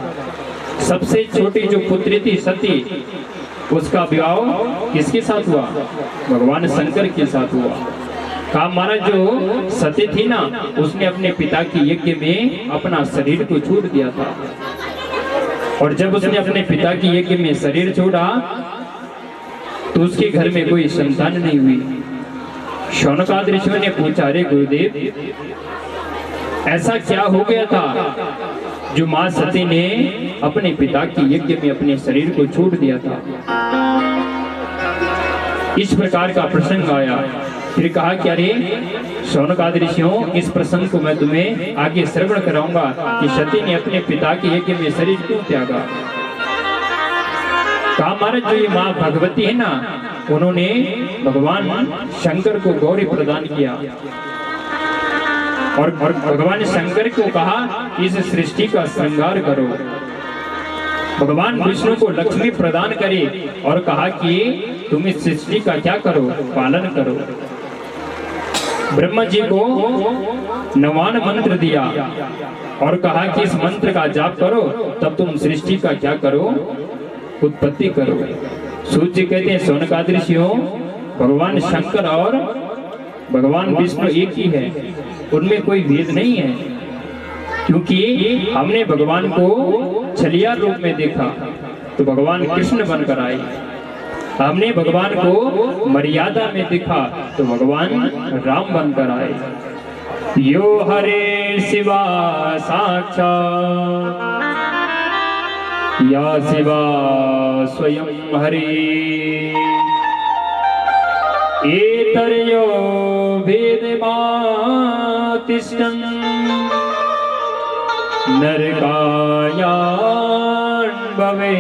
सबसे छोटी जो पुत्री थी सती, उसका विवाह किसके साथ हुआ, भगवान शंकर के साथ हुआ। काम महाराज जो सती थी ना, उसने अपने पिता की यज्ञ में अपना शरीर को छोड़ दिया था। और जब उसने अपने पिता की यज्ञ में शरीर छोड़ा, तो उसके घर में कोई संतान नहीं हुई। शौनकादि ऋषियों ने पूछा, अरे गुरुदेव, ऐसा क्या हो गया था जो माँ सती ने अपने पिता के यज्ञ में अपने शरीर को छोड़ दिया था। इस प्रकार का प्रसंग आया। फिर कहा कि अरे शौनकादि ऋषियों, इस प्रसंग को मैं तुम्हें आगे श्रवण कराऊंगा कि सती ने अपने पिता के यज्ञ में शरीर क्यों त्यागा। कहा महाराज, जो ये माँ भगवती है ना, उन्होंने भगवान शंकर को गौरी प्रदान किया और भगवान शंकर को कहा इस सृष्टि का श्रृंगार करो। भगवान विष्णु को लक्ष्मी प्रदान करे और कहा कि तुम इस सृष्टि का क्या करो, पालन करो। ब्रह्मा जी को 9वां मंत्र दिया और कहा कि इस मंत्र का जाप करो, तब तुम सृष्टि का क्या करो, उत्पत्ति करो। सूर्य जी कहते हैं शौनकादि ऋषियों, भगवान शंकर और भगवान विष्णु एक ही है, उनमें कोई भेद नहीं है। क्योंकि हमने भगवान को छलिया रूप में देखा तो भगवान कृष्ण बनकर आए, हमने भगवान को मर्यादा में देखा तो भगवान राम बनकर आए। यो हरे शिवा साक्षात् या शिवा स्वयं हरे एतर्यो भेदमातिष्ठन् नरकायान् भवे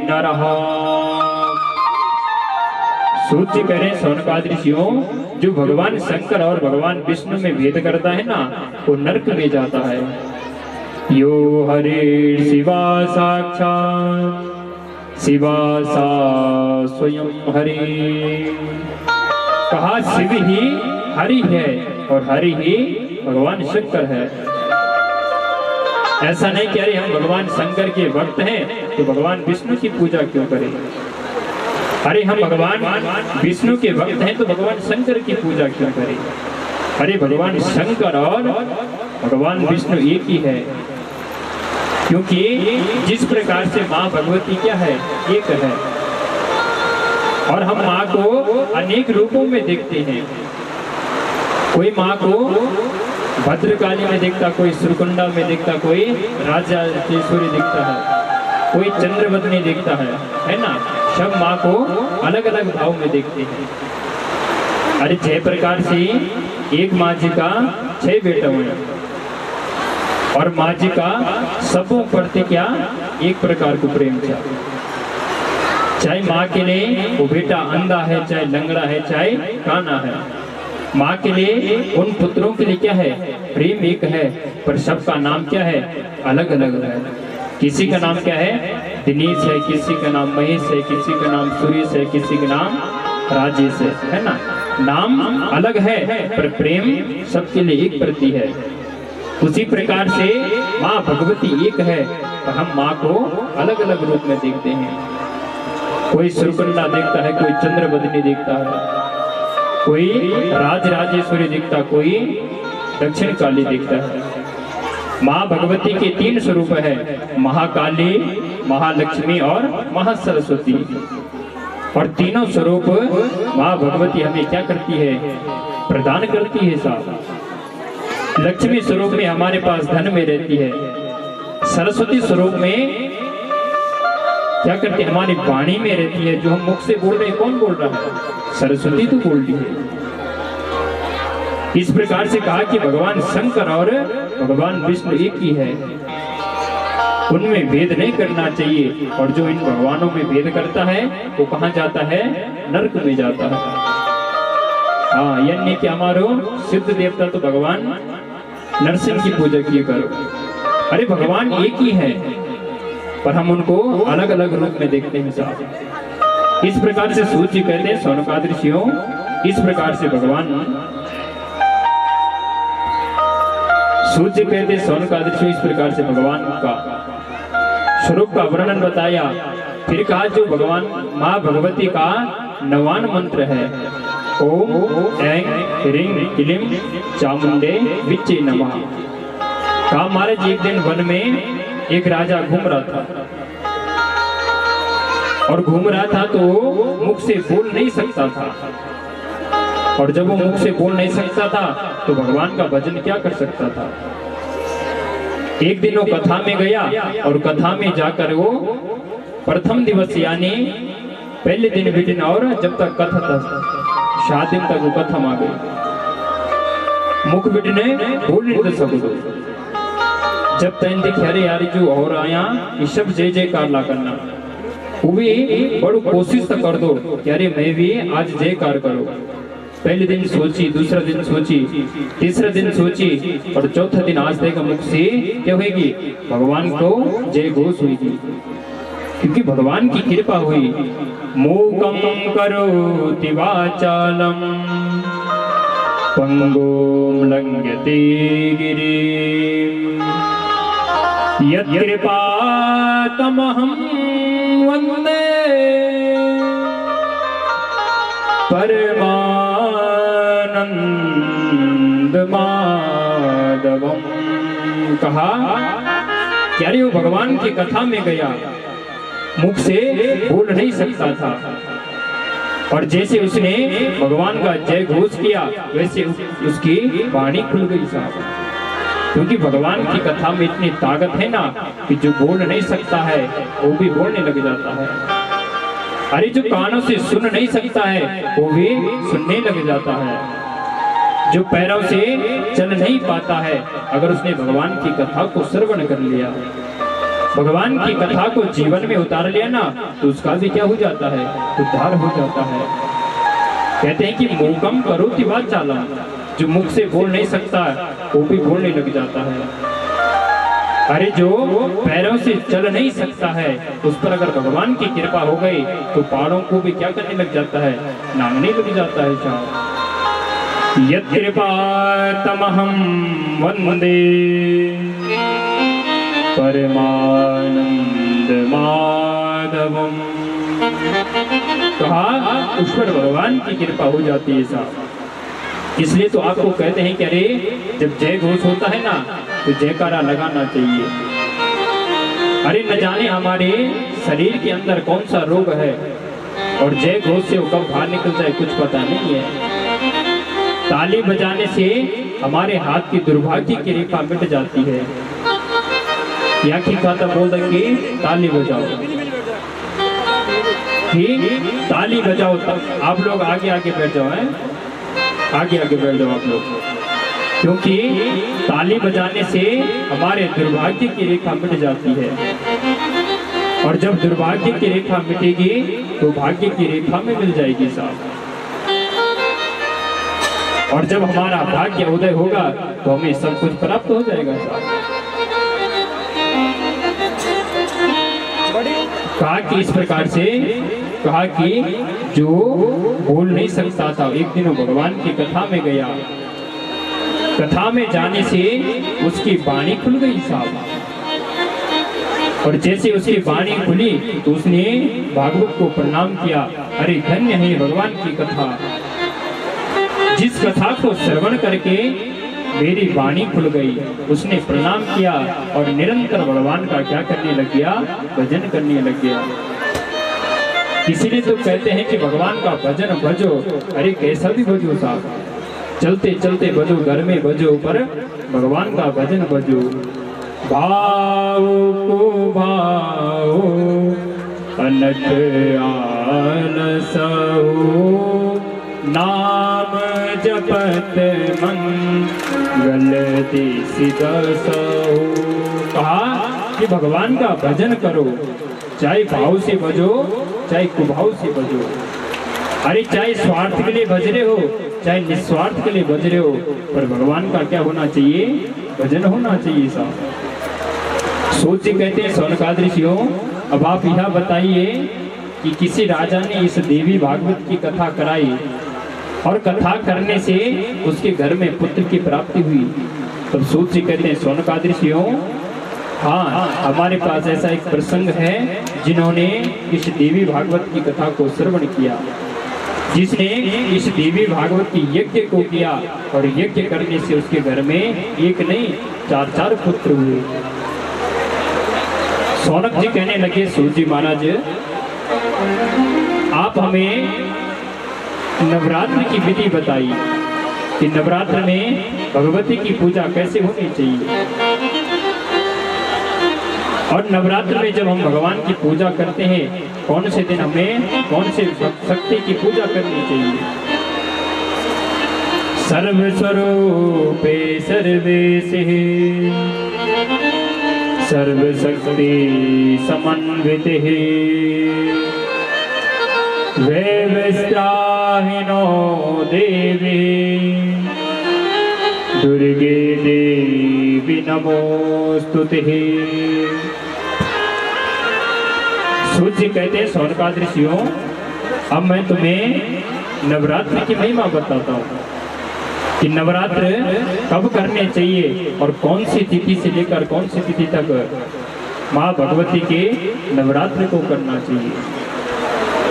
नरः। सूर्य करें शौनकादि ऋषियों, जो भगवान शंकर और भगवान विष्णु में भेद करता है ना, वो नरक में जाता है। यो हरे शिवा साक्षात् शिवा सा स्वयं हरि। कहा शिव ही हरि है और हरि ही भगवान शंकर है। ऐसा नहीं कि अरे हम भगवान शंकर के भक्त हैं तो भगवान विष्णु की पूजा क्यों करें। अरे हम भगवान विष्णु के भक्त हैं तो भगवान शंकर की पूजा क्यों करें। अरे भगवान शंकर और भगवान विष्णु एक ही है। क्योंकि जिस प्रकार से माँ भगवती क्या है, एक है, और हम माँ को अनेक रूपों में देखते हैं। कोई माँ को भद्रकाली में देखता, कोई सुरकुंडा में देखता, कोई राजराजेश्वरी दिखता है, कोई चंद्रवदनी दिखता है ना। सब माँ को अलग अलग भाव में देखते हैं। अरे 6 प्रकार से एक माँ जी का 6 बेटा हुए और माँ जी का सबों प्रति क्या एक प्रकार को प्रेम था। चाहे माँ के लिए वो बेटा अंधा है, चाहे लंगड़ा है, चाहे काना है, माँ के लिए उन पुत्रों के लिए क्या है, प्रेम एक है, पर सबका नाम क्या है, अलग अलग है। किसी का नाम क्या है, दिनेश है, किसी का नाम महेश है, किसी का नाम सुरेश है, किसी का नाम राजेश है ना। नाम अलग है पर प्रेम सबके लिए एक प्रति है। उसी प्रकार से माँ भगवती एक है, पर हम माँ को अलग अलग रूप में देखते हैं। कोई सुरकुंडा देखता है, कोई चंद्रवदनी देखता है, कोई राजराजेश्वरी दिखता, कोई दक्षिण काली दिखता है। माँ भगवती के 3 स्वरूप है, महाकाली, महालक्ष्मी और महासरस्वती। और तीनों स्वरूप माँ भगवती हमें क्या करती है, प्रदान करती है। साहब लक्ष्मी स्वरूप में हमारे पास धन में रहती है, सरस्वती स्वरूप में क्या करती है, हमारी वाणी में रहती है। जो हम मुख से बोल रहे हैं, कौन बोल रहा है, सरस्वती तो बोल रही है। इस प्रकार से कहा कि भगवान शंकर और भगवान विष्णु एक ही है, उनमें भेद नहीं करना चाहिए। और जो इन भगवानों में भेद करता है वो कहाँ जाता है, नरक में जाता है। हाँ, यानी कि हमारो सिद्ध देवता तो भगवान नरसिंह की पूजा किए करो। अरे भगवान एक ही है, पर हम उनको अलग अलग रूप में देखते हैं साहब। इस प्रकार से सूर्य कहते हैं शौनकादि ऋषियों, इस प्रकार से भगवान सूर्य कहते शौनकादि ऋषियों, इस प्रकार से भगवान का स्वरूप का वर्णन बताया। फिर कहा जो भगवान माँ भगवती का 9वां मंत्र है, ओम ऐं ह्रीं क्लीं चामुंडे विच्चे नमः। कहा महाराज एक दिन वन में एक राजा घूम रहा था, और घूम रहा था तो मुख से बोल नहीं सकता था। और जब वो मुख से बोल नहीं सकता था तो भगवान का भजन क्या कर सकता था। एक दिन वो कथा में गया और कथा में जाकर वो प्रथम दिवस यानी पहले दिन भी दिन और जब तक कथा था 7 दिन तक वो कथा में गई मुख बिटने बोल नहीं सको जब तैन देखे अरे यार जो और आया ये सब जय जयकार ला करना वो भी बड़ो कोशिश तो कर दो कि अरे मैं भी आज जयकार करो। पहले दिन सोची, दूसरा दिन सोची, तीसरा दिन सोची और चौथा दिन आज देगा मुख से क्या होगी भगवान को जय घोष होगी क्योंकि भगवान की कृपा हुई। मूकं करोति वाचालं पंगुं लंघयते गिरिं यत्कृपातमहं वन्दे परमानंद माधवम। कहा क्या रे वो भगवान की कथा में गया मुख से बोल नहीं सकता था और जैसे उसने भगवान का जय घोष किया वैसे उसकी वाणी खुल गई साहब क्योंकि भगवान की कथा में इतनी ताकत है ना कि जो बोल नहीं सकता है वो भी बोलने लग जाता है। अरे जो कानों से सुन नहीं सकता है वो भी सुनने लग जाता है। जो पैरों से चल नहीं पाता है अगर उसने भगवान की कथा को श्रवण कर लिया भगवान की कथा को जीवन में उतार लिया ना तो उसका भी क्या हो जाता है उद्धार हो जाता है। कहते हैं कि मूकं करोति वाचालं जो मुख से बोल नहीं सकता वो भी बोलने लग जाता है। अरे जो पैरों से चल नहीं सकता है उस पर अगर भगवान की कृपा हो गई तो पहाड़ों को भी क्या करने लग जाता है नांगने लग जाता है। यत्कृपातमहं वन्दे परमानंद माधवम। कहा उस पर भगवान की कृपा हो जाती है साहब। इसलिए तो आपको कहते हैं कि अरे जब जय घोष होता है ना तो जयकारा लगाना चाहिए। अरे न जाने हमारे शरीर के अंदर कौन सा रोग है और जय घोष से वो कब बाहर निकल जाए कुछ पता नहीं है। ताली बजाने से हमारे हाथ की दुर्भाग्य की रेखा मिट जाती है। या की खाता बोल देंगे ताली बजाओ ठीक ताली बजाओ तब आप लोग आगे आगे बैठ जाओ हैं आगे आगे बैठ जाओ आप लोग क्योंकि ताली बजाने से हमारे दुर्भाग्य की रेखा मिट जाती है और जब दुर्भाग्य की रेखा मिटेगी तो भाग्य की रेखा में मिल जाएगी साहब। और जब हमारा भाग्य उदय होगा तो हमें सब कुछ प्राप्त हो जाएगा साहब। कहा कि इस प्रकार से कहा कि जो बोल नहीं सकता था एक दिन वो भगवान की कथा में गया कथा में जाने से उसकी वाणी खुल गई साहब और जैसे उसकी वाणी खुली तो उसने भागवत को प्रणाम किया। अरे धन्य है भगवान की कथा जिस कथा को श्रवण करके मेरी वाणी खुल गई। उसने प्रणाम किया और निरंतर भगवान का क्या करने लग गया भजन करने लग गया। इसीलिए तो कहते हैं कि भगवान का भजन भजो। अरे कैसा भी भजो साहब चलते चलते भजो घर में भजो पर भगवान का भजन भजो। भाव को भाव अनट आलसो नाम जपत मंगल दिसिदसो। कहा कि भगवान का भजन करो चाहे भाव से भजो चाहे कुभाव से भजो। अरे चाहे स्वार्थ के लिए भज रहे हो चाहे निस्वार्थ के लिए भज रहे हो पर भगवान का क्या होना चाहिए भजन होना चाहिए साहब। सोच कहते हैं सौनकादि ऋषियों अब आप यह बताइए कि किसी राजा ने इस देवी भागवत की कथा कराई और कथा करने से उसके घर में पुत्र की प्राप्ति हुई तब सोच कहते हैं सौनकादि ऋषियों हाँ हमारे पास ऐसा एक प्रसंग है जिन्होंने इस देवी भागवत की कथा को श्रवण किया जिसने इस देवी भागवत की यज्ञ को किया और यज्ञ करने से उसके घर में एक नहीं 4 पुत्र हुए। सौनक जी कहने लगे सूत जी महाराज आप हमें नवरात्र की विधि बताई कि नवरात्र में भगवती की पूजा कैसे होनी चाहिए। और नवरात्र में जब हम भगवान की पूजा करते हैं, कौन से दिन हमें कौन से शक्ति की पूजा करनी चाहिए? सर्वस्वरूपे सर्वेशे सर्वशक्ति समन्वितः वैवस्त्राहिनो देवी दुर्गे देवी नमोस्तुते। सूर्य कहते हैं शौनकादृशियों, अब मैं तुम्हें नवरात्र की महिमा बताता हूँ कि नवरात्र कब करने चाहिए और कौन सी तिथि से लेकर कौन सी तिथि तक माँ भगवती के नवरात्र को करना चाहिए।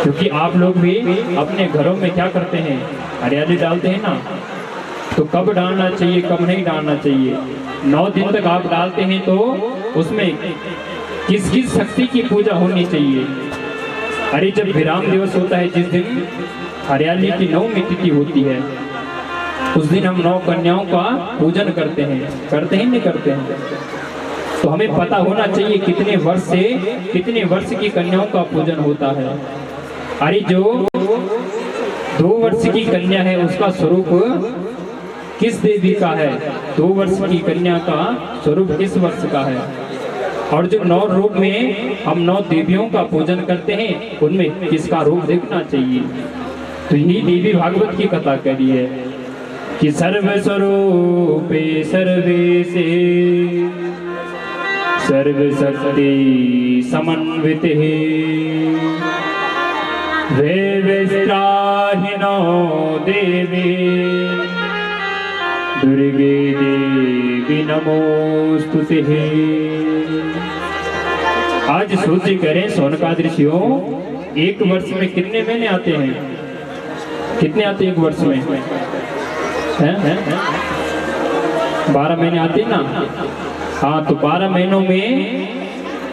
क्योंकि आप लोग भी अपने घरों में क्या करते हैं, हरियाली डालते हैं ना, तो कब डालना चाहिए कब नहीं डालना चाहिए। 9 दिन तक आप डालते हैं तो उसमें किस किस शक्ति की पूजा होनी चाहिए। अरे जब विराम दिवस होता है, जिस दिन हरियाली की 9वीं तिथि होती है, उस दिन हम 9 कन्याओं का पूजन करते हैं नहीं करते हैं। तो हमें पता होना चाहिए कितने वर्ष की कन्याओं का पूजन होता है। अरे जो 2 वर्ष की कन्या है उसका स्वरूप किस देवी का है? 2 वर्ष की कन्या का स्वरूप किस वर्ष का है? और जो 9 रूप में हम 9 देवियों का पूजन करते हैं, उनमें किसका रूप देखना चाहिए। तो यही देवी भागवत की कथा कह रही है कि सर्वस्वरूपे सर्वेशे सर्वशक्ति समन्वितः वैवस्त्राहिनो देवी दुर्गे देवी नमोस्तुते। आज सूर्य कह रहे हैं शौनकादृशियों, 1 वर्ष में कितने महीने आते हैं? कितने आते हैं 1 वर्ष में? हैं? 12 महीने आते हैं ना। हाँ, तो 12 महीनों में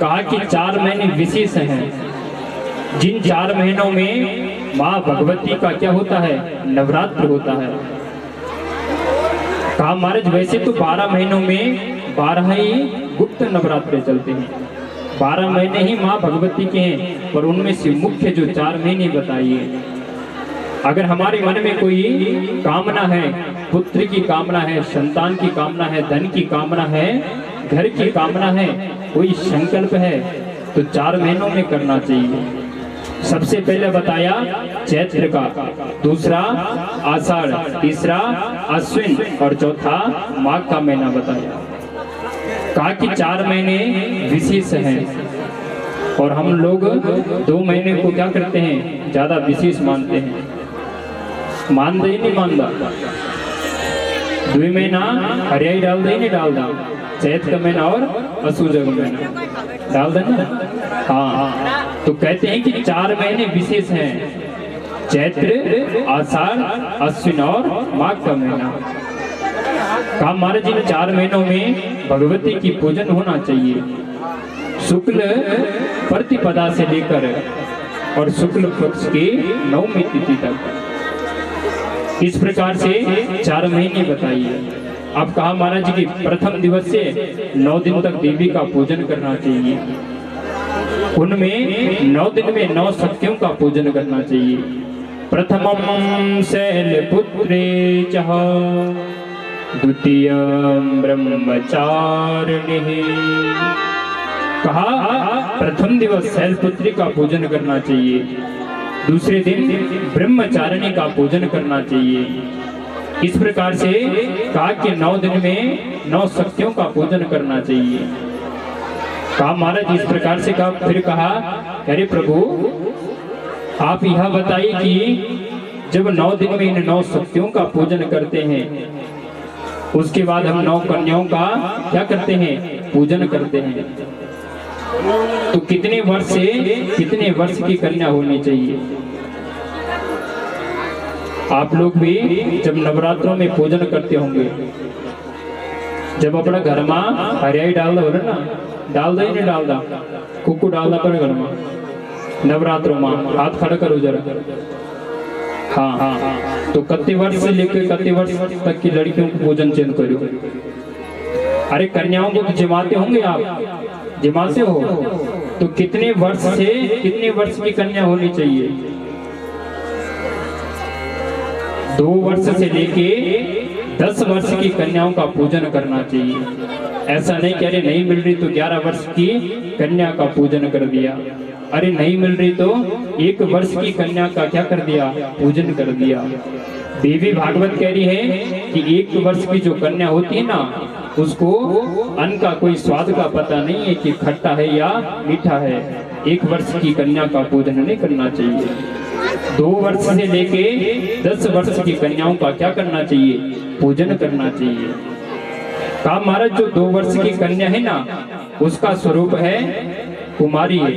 कहा कि 4 महीने विशेष हैं। जिन 4 महीनों में माँ भगवती का क्या होता है? नवरात्र होता है। कहा महाराज वैसे तो 12 महीनों में 12 ही गुप्त नवरात्र चलते हैं, 12 महीने ही माँ भगवती के हैं, पर उनमें से मुख्य जो 4 महीने बताइए। अगर हमारे मन में कोई कामना है, पुत्र की कामना है, संतान की कामना है, धन की कामना है, घर की कामना है, कोई संकल्प है, तो 4 महीनों में करना चाहिए। सबसे पहले बताया चैत्र का, दूसरा आषाढ़, तीसरा अश्विन और चौथा माघ का महीना बताया। कहा कि 4 महीने विशेष हैं और हम लोग 2 महीने को क्या करते हैं? ज्यादा विशेष मानते हैं। मान दे नहीं मानदा? 2 महीना हरियाई डाल दे नहीं डालदा? चैत्र का महीना और असुजग महीना डाल देना। हाँ, तो कहते हैं कि 4 महीने विशेष हैं, चैत्र, आषाढ़, अश्विन और माघ का महीना। कहा महाराज इन 4 महीनों में भगवती की पूजन होना चाहिए। शुक्ल प्रतिपदा से लेकर और शुक्ल पक्ष की 9वीं तिथि तक। इस प्रकार से 4 महीने बताइए। अब कहा महाराज जी की प्रथम दिवस से 9 दिन तक देवी का पूजन करना चाहिए। उनमें 9 दिन में 9 शक्तियों का पूजन करना चाहिए। प्रथमं शैलपुत्रे च द्वितीयं ब्रह्मचारिणीः। कहा प्रथम दिवस शैलपुत्री का पूजन करना चाहिए, दूसरे दिन ब्रह्मचारिणी का पूजन करना चाहिए। इस प्रकार से कहा कि 9 दिन में 9 शक्तियों का पूजन करना चाहिए। कहा महाराज इस प्रकार से कहा, फिर कहा अरे प्रभु आप यह बताइए कि जब 9 दिन में इन 9 शक्तियों का पूजन करते हैं, उसके बाद हम 9 कन्याओं का क्या करते हैं? पूजन करते हैं। तो कितने वर्ष की कन्या होनी चाहिए? आप लोग भी जब नवरात्रों में पूजन करते होंगे, जब अपना घर में हरियाई डाल दो ना, डाल दो ही नहीं डाल दा? कुक्कू डाल दा पर घर में नवरात्रों में हाथ खड़ा करो जरा। हाँ, तो कत्ते वर्ष से लेकर कत्ते वर्ष तक की लड़कियों को पूजन चेंज करो। अरे कन्याओं को तो जमाते होंगे आप, जमाते हो तो कितने वर्ष से कितने वर्ष की कन्या होनी चाहिए? 2 वर्ष से लेके 10 वर्ष की कन्याओं का पूजन करना चाहिए। ऐसा नहीं कि अरे नहीं मिल रही तो 11 वर्ष की कन्या का पूजन कर दिया, अरे नहीं मिल रही तो 1 वर्ष की कन्या का क्या कर दिया? पूजन कर दिया। देवी भागवत कह रही है कि 1 वर्ष की जो कन्या होती है ना, उसको अन्न का कोई स्वाद का पता नहीं है कि खट्टा है या मीठा है। 1 वर्ष की कन्या का पूजन नहीं करना चाहिए। 2 वर्ष से लेके 10 वर्ष की कन्याओं का क्या करना चाहिए? पूजन करना चाहिए। कहा महाराज जो 2 वर्ष की कन्या है ना, उसका स्वरूप है कुमारी है।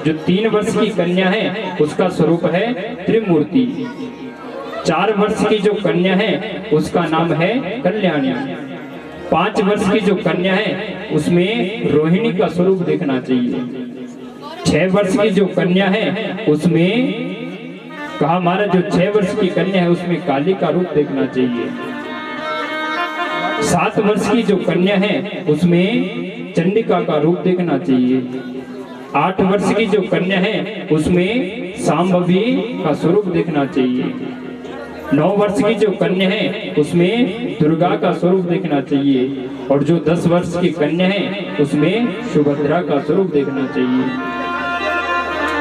जो 3 वर्ष की कन्या है उसका स्वरूप है त्रिमूर्ति। 4 वर्ष की जो कन्या है उसका नाम है कल्याणी। 5 वर्ष की जो कन्या है उसमें रोहिणी का स्वरूप देखना चाहिए। 6 वर्ष की जो कन्या है उसमें कहा महाराज जो 6 वर्ष की कन्या है उसमें काली का रूप देखना चाहिए। 7 वर्ष की जो कन्या है उसमें चंडिका का रूप देखना चाहिए। 8 वर्ष की जो कन्या है उसमें सांभवी का स्वरूप देखना चाहिए। 9 वर्ष की जो कन्या है उसमें दुर्गा का स्वरूप देखना चाहिए। और जो 10 वर्ष की कन्या है उसमें सुभद्रा का स्वरूप देखना चाहिए।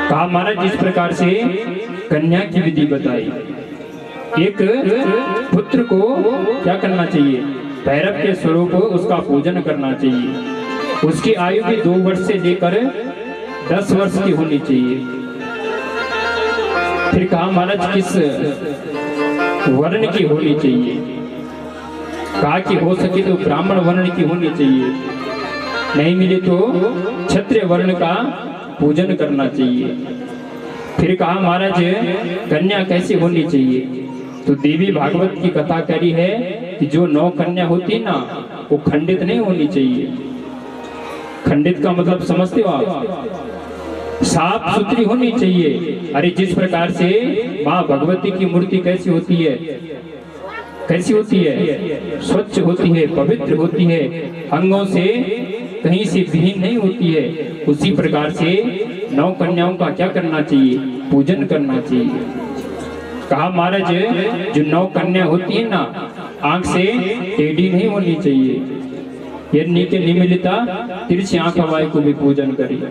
कहा महाराज जिस प्रकार से कन्या की विधि बताई, एक पुत्र को क्या करना चाहिए? भैरव के स्वरूप उसका पूजन करना चाहिए। उसकी आयु भी 2 वर्ष से लेकर 10 वर्ष की होनी चाहिए। फिर कहा महाराज किस वर्ण की होनी चाहिए? कहा कि हो सके तो ब्राह्मण वर्ण की होनी चाहिए, नहीं मिले तो क्षत्रिय वर्ण का पूजन करना चाहिए। फिर कहा महाराज कन्या कैसे होनी चाहिए? तो देवी भागवत की कथा करी है कि जो 9 कन्या होती है ना, वो खंडित नहीं होनी चाहिए। खंडित का मतलब समझते हो आप? साफ सुथरी होनी चाहिए। अरे जिस प्रकार से माँ भगवती की मूर्ति कैसी होती है? कैसी होती है? स्वच्छ होती है, पवित्र होती है, अंगों से कहीं से विहीन नहीं होती है। उसी प्रकार से 9 कन्याओं का क्या करना चाहिए? पूजन करना चाहिए। कहा महाराज जो 9 कन्या होती है ना, आंख से टेढ़ी नहीं होनी चाहिए। यदि नीचे नहीं मिलता तिरछी आंख हवाई को भी पूजन करी।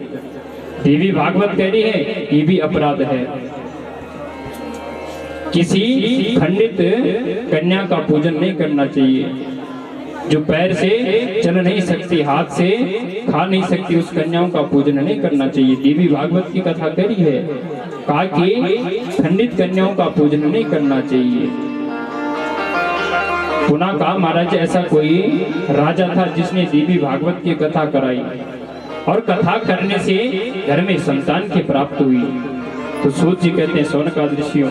देवी भागवत कह रही है ये भी अपराध है। किसी खंडित कन्या का पूजन नहीं करना चाहिए। जो पैर से चल नहीं सकती, हाथ से खा नहीं सकती, उस कन्याओं का पूजन नहीं करना चाहिए। देवी भागवत की कथा करी है, कहा कि खंडित कन्याओं का पूजन नहीं करना चाहिए। पुनः कहा महाराज ऐसा कोई राजा था जिसने देवी भागवत की कथा कराई और कथा करने से घर में संतान की प्राप्त हुई। तो सूत जी कहते हैं शौनकादृशियों,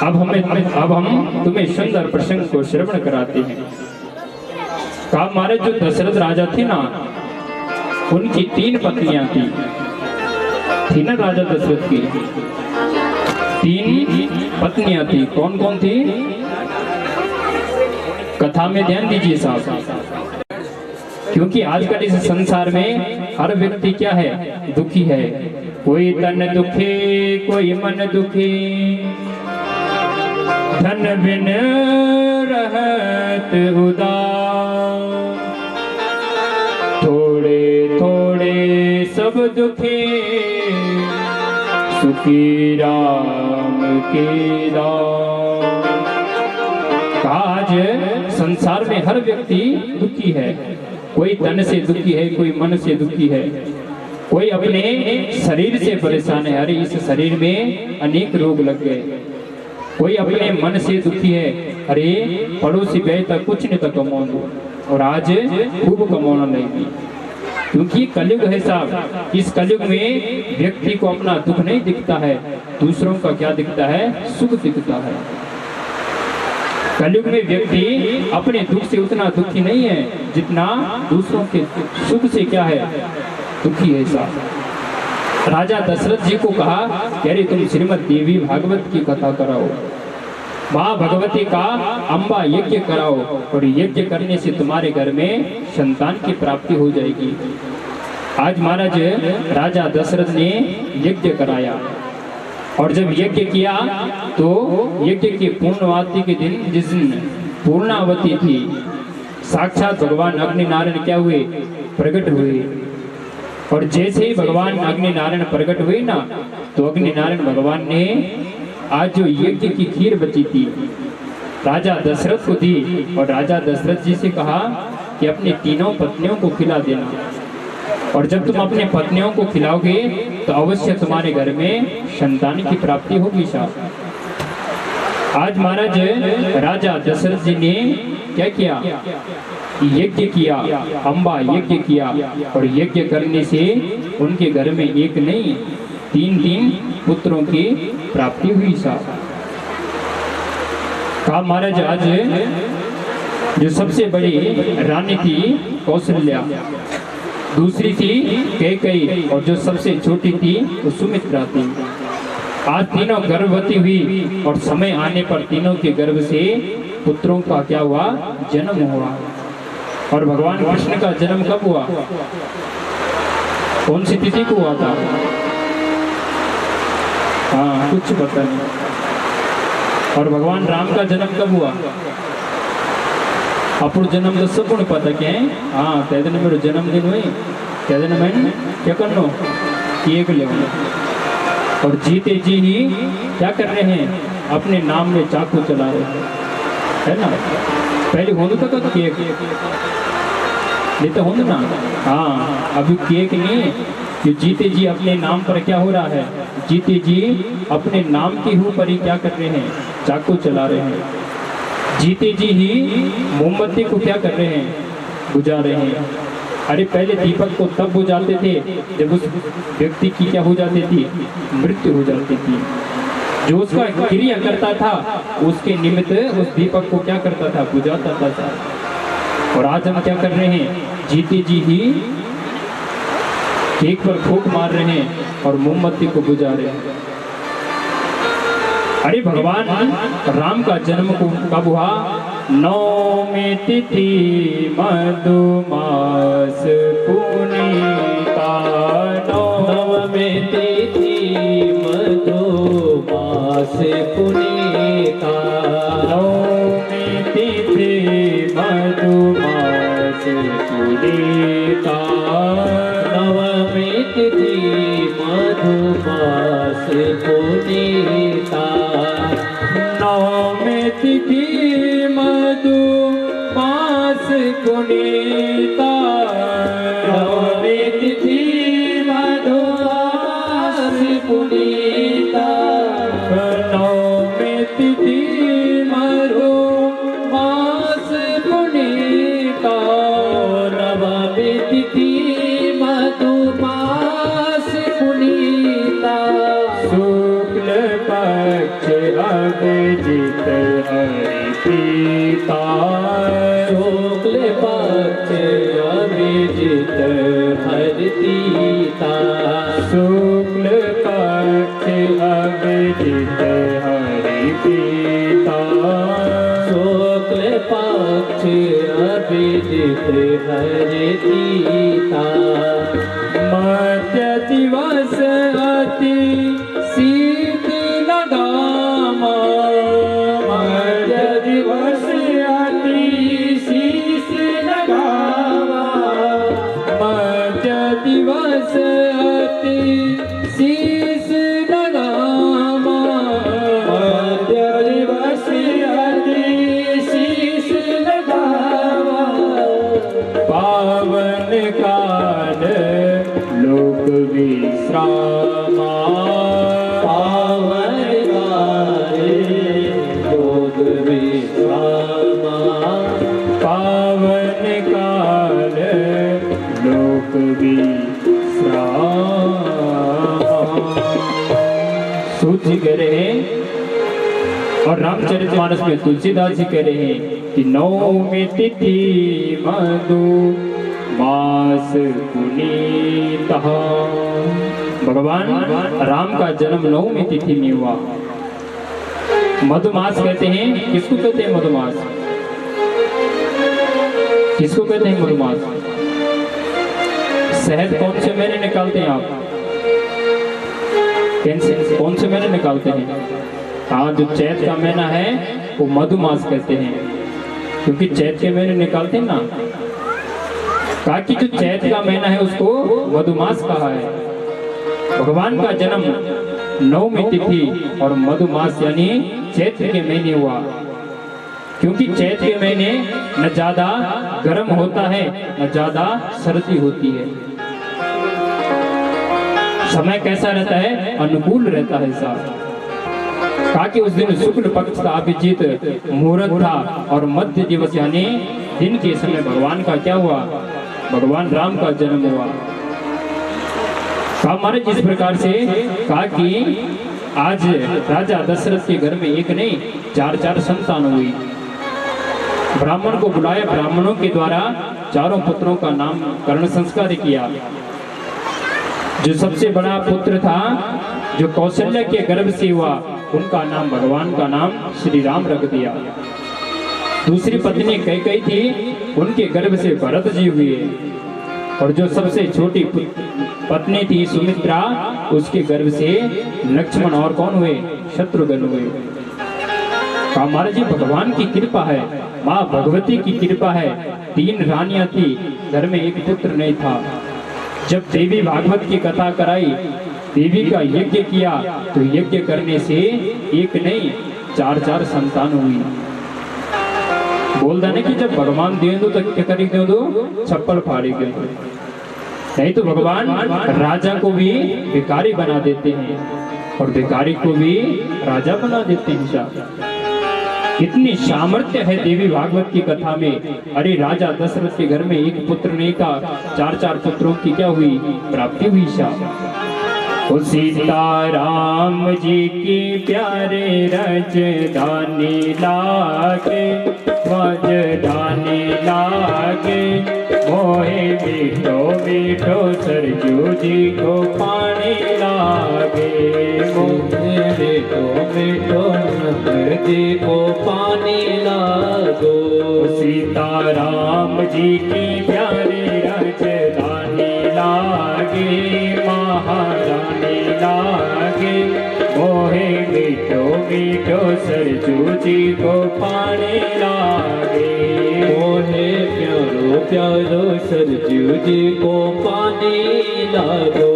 अब हम तुम्हें सुंदर प्रसंग को श्रवण कराते हैं। कहा महाराज जो दशरथ राजा थे ना, उनकी 3 पत्नियां थी ना राजा दशरथ की 3 पत्नियां थी। कौन कौन थी? कथा में ध्यान दीजिए साहब, क्योंकि आजकल इस संसार में हर व्यक्ति क्या है? दुखी है। कोई तन दुखी, कोई मन दुखी, धन बिन रहत उदास, थोड़े थोड़े सब दुखी, सुखी राम के दास। आज संसार में हर व्यक्ति दुखी है। कोई तन से दुखी है, कोई मन से दुखी है, कोई अपने शरीर से परेशान है। अरे इस शरीर में अनेक रोग लग गए। कोई अपने मन से दुखी है, अरे पड़ोसी गए तक कुछ नहीं तक कमाओ, और आज खूब कमाना नहीं। क्योंकि कलयुग है साहब। इस कलयुग में व्यक्ति को अपना दुख नहीं दिखता है, दूसरों का क्या दिखता है? सुख दिखता है। कलयुग में व्यक्ति अपने दुख से उतना दुखी नहीं है जितना दूसरों के सुख से क्या है? दुखी है साहब। राजा दशरथ जी को कहा कि अरे तुम श्रीमद् देवी भागवत की कथा कराओ। माँ भगवती का अम्बा यज्ञ कराओ और यज्ञ करने से तुम्हारे घर में संतान की प्राप्ति हो जाएगी। आज महाराज राजा दशरथ ने यज्ञ कराया और जब यज्ञ किया तो यज्ञ की पूर्णवाती के दिन, जिस दिन पूर्णावती थी, साक्षात भगवान अग्नि नारायण क्या हुए, प्रकट हुए। और जैसे ही भगवान अग्नि नारायण प्रकट हुए ना, तो अग्नि नारायण भगवान ने आज जो यज्ञ की खीर बची थी राजा दशरथ को दी और राजा दशरथ जी से कहा कि अपनी तीनों पत्नियों को खिला देना, और जब तुम अपने पत्नियों को खिलाओगे तो अवश्य तुम्हारे घर में संतान की प्राप्ति होगी साहब। आज महाराज राजा दशरथ जी ने क्या किया, यज्ञ किया, अम्बा यज्ञ किया, और यज्ञ करने से उनके घर में एक नहीं 3 पुत्रों की प्राप्ति हुई साहब। कहा महाराज आज जो सबसे बड़ी रानी थी कौशल्या, दूसरी थी कैकेयी, और जो सबसे छोटी थी वो सुमित्रा थी। आज तीनों गर्भवती हुई और समय आने पर तीनों के गर्भ से पुत्रों का क्या हुआ, जन्म हुआ। और भगवान कृष्ण का जन्म कब हुआ, कौन सी तिथि को हुआ था? हाँ, कुछ पता नहीं। और भगवान राम का जन्म कब हुआ? अपुर जन्म तो सब को पता क्या है। हाँ, तय दिन मेरे जन्मदिन हुई, तय दिन मैं क्या करना, केक ले। और जीते जी ही क्या कर रहे हैं, अपने नाम में चाकू चला रहे हैं, है ना। पहले होने तक केक नहीं तो होने ना। हाँ, अभी केक नहीं, कि जीते जी अपने नाम पर क्या हो रहा है, जीते जी अपने नाम के ऊपर ही क्या कर रहे हैं, चाकू चला रहे हैं। जीते जी ही मोमबत्ती को क्या कर रहे हैं, बुझा रहे हैं। अरे पहले दीपक को तब बुझाते थे जब उस व्यक्ति की क्या हो जाती थी, मृत्यु हो जाती थी। जो उसका क्रिया करता था उसके निमित्त उस दीपक को क्या करता था, बुझाता था। और आज हम क्या कर रहे हैं, जीते जी ही केक पर फूंक मार रहे हैं और मोमबत्ती को बुझा रहे हैं। अरे भगवान राम का जन्म कब हुआ, 9वीं तिथि मधुमास पुनीता। 9वीं तिथि मधुमास पुनीता। 9वीं तिथि मधुमास पुनीता। 9वीं तिथि मधुमास पुनीता। 9वीं तिथि मधुमास पुनीता। 9वीं तिथि मधुमास पुनीता। 9वीं तिथि मधुमास पुनीता। 9वीं तिथि मधुमास पुनीता। शुक्ल पक्ष अभिजित हरि पीता। शुक्ल पक्ष अभिजित हरि पीता। शुक्ल पक्ष अभिजित हरि पीता। शुक्ल पक्ष अभिजित हरि पीता। मध्य दिवस अति शीतल गामा। मध्य दिवस अति शीतल गामा। मध्य दिवस अति शीतल गामा। मध्य दिवस अति शीतल गामा। पावन काल लोक विश्रामा। पावन काल लोक विश्रामा। पावन काल लोक विश्रामा। सूत जी कह रहे हैं और रामचरितमानस में तुलसीदास जी कह रहे हैं कि 9वीं तिथि मधुमास पुनीता। भगवान राम का जन्म 9वीं तिथि में हुआ। मधुमास कहते हैं, किसको कहते हैं मधुमास? किसको कहते हैं मधुमास? शहद कौन से महीने निकालते हैं आप? कौन से महीने निकालते हैं? हाँ, जो चैत का महीना है वो मधुमास कहते हैं, क्योंकि चैत के महीने निकालते हैं ना, कहा कि जो चैत का महीना है उसको मधुमास कहा है। भगवान का जन्म नवमी तिथि और मधुमास यानी चैत्र के महीने हुआ, क्योंकि चैत्र के महीने न ज्यादा गर्म होता है न ज्यादा सर्दी होती है। समय कैसा रहता है? अनुकूल रहता है साहब। कहा कि उस दिन शुक्ल पक्ष का अभिजीत मुहूर्त था और मध्य दिवस यानी दिन के समय भगवान का क्या हुआ? भगवान राम का जन्म हुआ। कहा महाराज इस प्रकार से कहा कि आज राजा दशरथ के घर में एक नहीं 4 संतान हुई। ब्राह्मण को बुलाया, ब्राह्मणों के द्वारा चारों पुत्रों का नामकरण संस्कार किया। जो सबसे बड़ा पुत्र था जो कौशल्य के गर्भ से हुआ, उनका नाम भगवान का नाम श्री राम रख दिया। दूसरी पत्नी कैकेयी थी, उनके गर्भ से भरत जी हुए, और जो सबसे छोटी पत्नी थी सुमित्रा, उसके गर्भ से लक्ष्मण और कौन हुए? शत्रुघ्न हुए। महाराज जी भगवान की कृपा है, माँ भगवती की कृपा है। 3 रानियां थी, घर में एक पुत्र नहीं था। जब देवी भागवत की कथा कराई, देवी का यज्ञ किया, तो यज्ञ करने से एक नहीं 4 संतान हुई। बोलता नहीं कि जब भगवान दे दो तो क्या करी दे दो? चप्पल फाड़ी दे। नहीं तो भगवान राजा को भी भिखारी बना देते हैं और भिखारी को भी राजा बना देते हैं। इतनी सामर्थ्य है देवी भागवत की कथा में। अरे राजा दशरथ के घर में एक पुत्र नहीं था, 4 पुत्रों की क्या हुई? प्राप्ति हुई। सीता राम जी की प्यारे रजधानी लागे, वजधानी लागे, मोहे मीठो मीठो सरजू जी को पानी लागे, मोहे मीठो मीठो नंद जी को पानी लागो। सीता राम जी की प्यारे रजधानी लागे, महारानी लागे, मोहे मीठो मीठो सरजू जी को पानी लागे, मोहे प्यारो प्यारो सरजू जी को पानी लागो।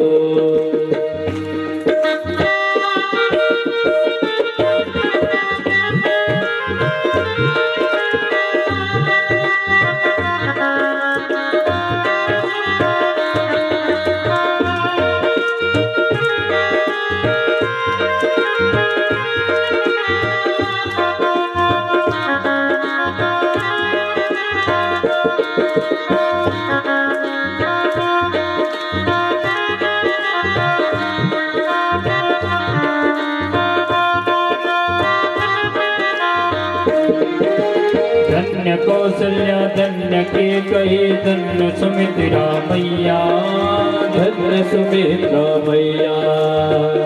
धन्य कौशल्या धन्य कैकेयी धन्य सुमित्रा मैया, धन्य सुमित्रा मैया,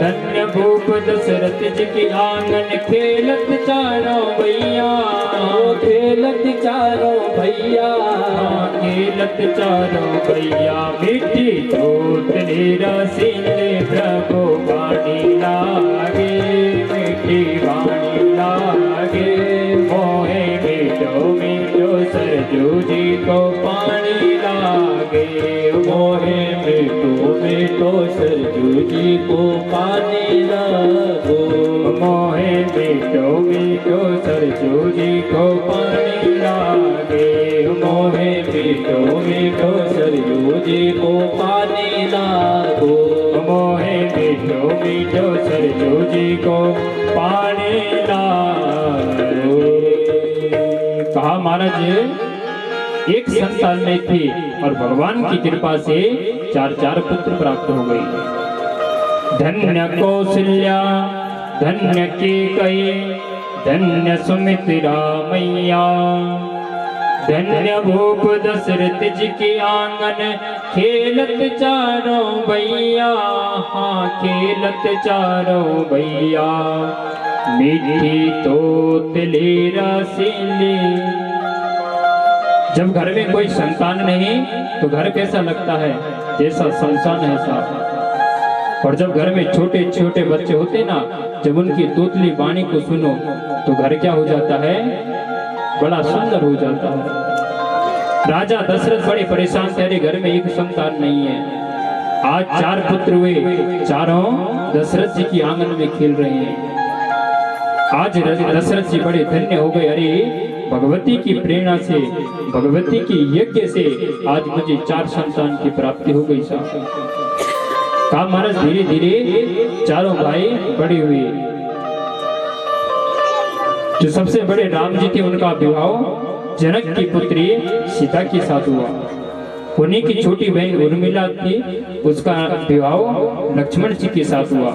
धन्य भूप दशरथ जी की आंगन खेलत चारों भैया, खेलत चारों भैया, खेलत चारों भैया, मीठी जोत रसीले प्रभु वाणी लागे, मीठी वाणी लागे, मोहे मीठो मीठो सरजू जी को पानी लागे, मोहे मीठो मीठो सरजू जी को पानी लागो, मोहे मीठो मीठो सरजू जी को पानी लागे, मोहे मीठो मीठो सरजू जी को पानी लागो, मोहे मीठो मीठो सरजू जी को पानी लागो। कहा महाराज एक संतान में थी और भगवान की कृपा से 4 पुत्र प्राप्त हो गए। धन्य कौशल्या धन्य कैकेयी धन्य सुमित्रा मैया, धन्य भूप दशरथ जी के आंगन खेलत चारों भैया, हाँ खेलत चारों भैया, मीठी तोतली रसीली। जब घर में कोई संतान नहीं तो घर कैसा लगता है, जैसा शमशान है साहब। और जब घर में छोटे छोटे बच्चे होते ना, जब उनकी तोतली वाणी को सुनो तो घर क्या हो जाता है, बड़ा सुंदर हो जाता है। राजा दशरथ बड़े परेशान थे, अरे घर में एक संतान नहीं है। आज 4 पुत्र हुए, चारों दशरथ जी की आंगन में खेल रहे हैं। आज दशरथ जी बड़े धन्य हो गए, अरे भगवती की प्रेरणा से, भगवती की यज्ञ से आज मुझे 4 संतान की प्राप्ति हो गई साहब। कहा महाराज धीरे धीरे चारों भाई बड़े हुए। जो सबसे बड़े राम जी थे उनका विवाह जनक की पुत्री सीता के साथ हुआ। उन्हीं की छोटी बहन उर्मिला थी, उसका विवाह लक्ष्मण जी के साथ हुआ।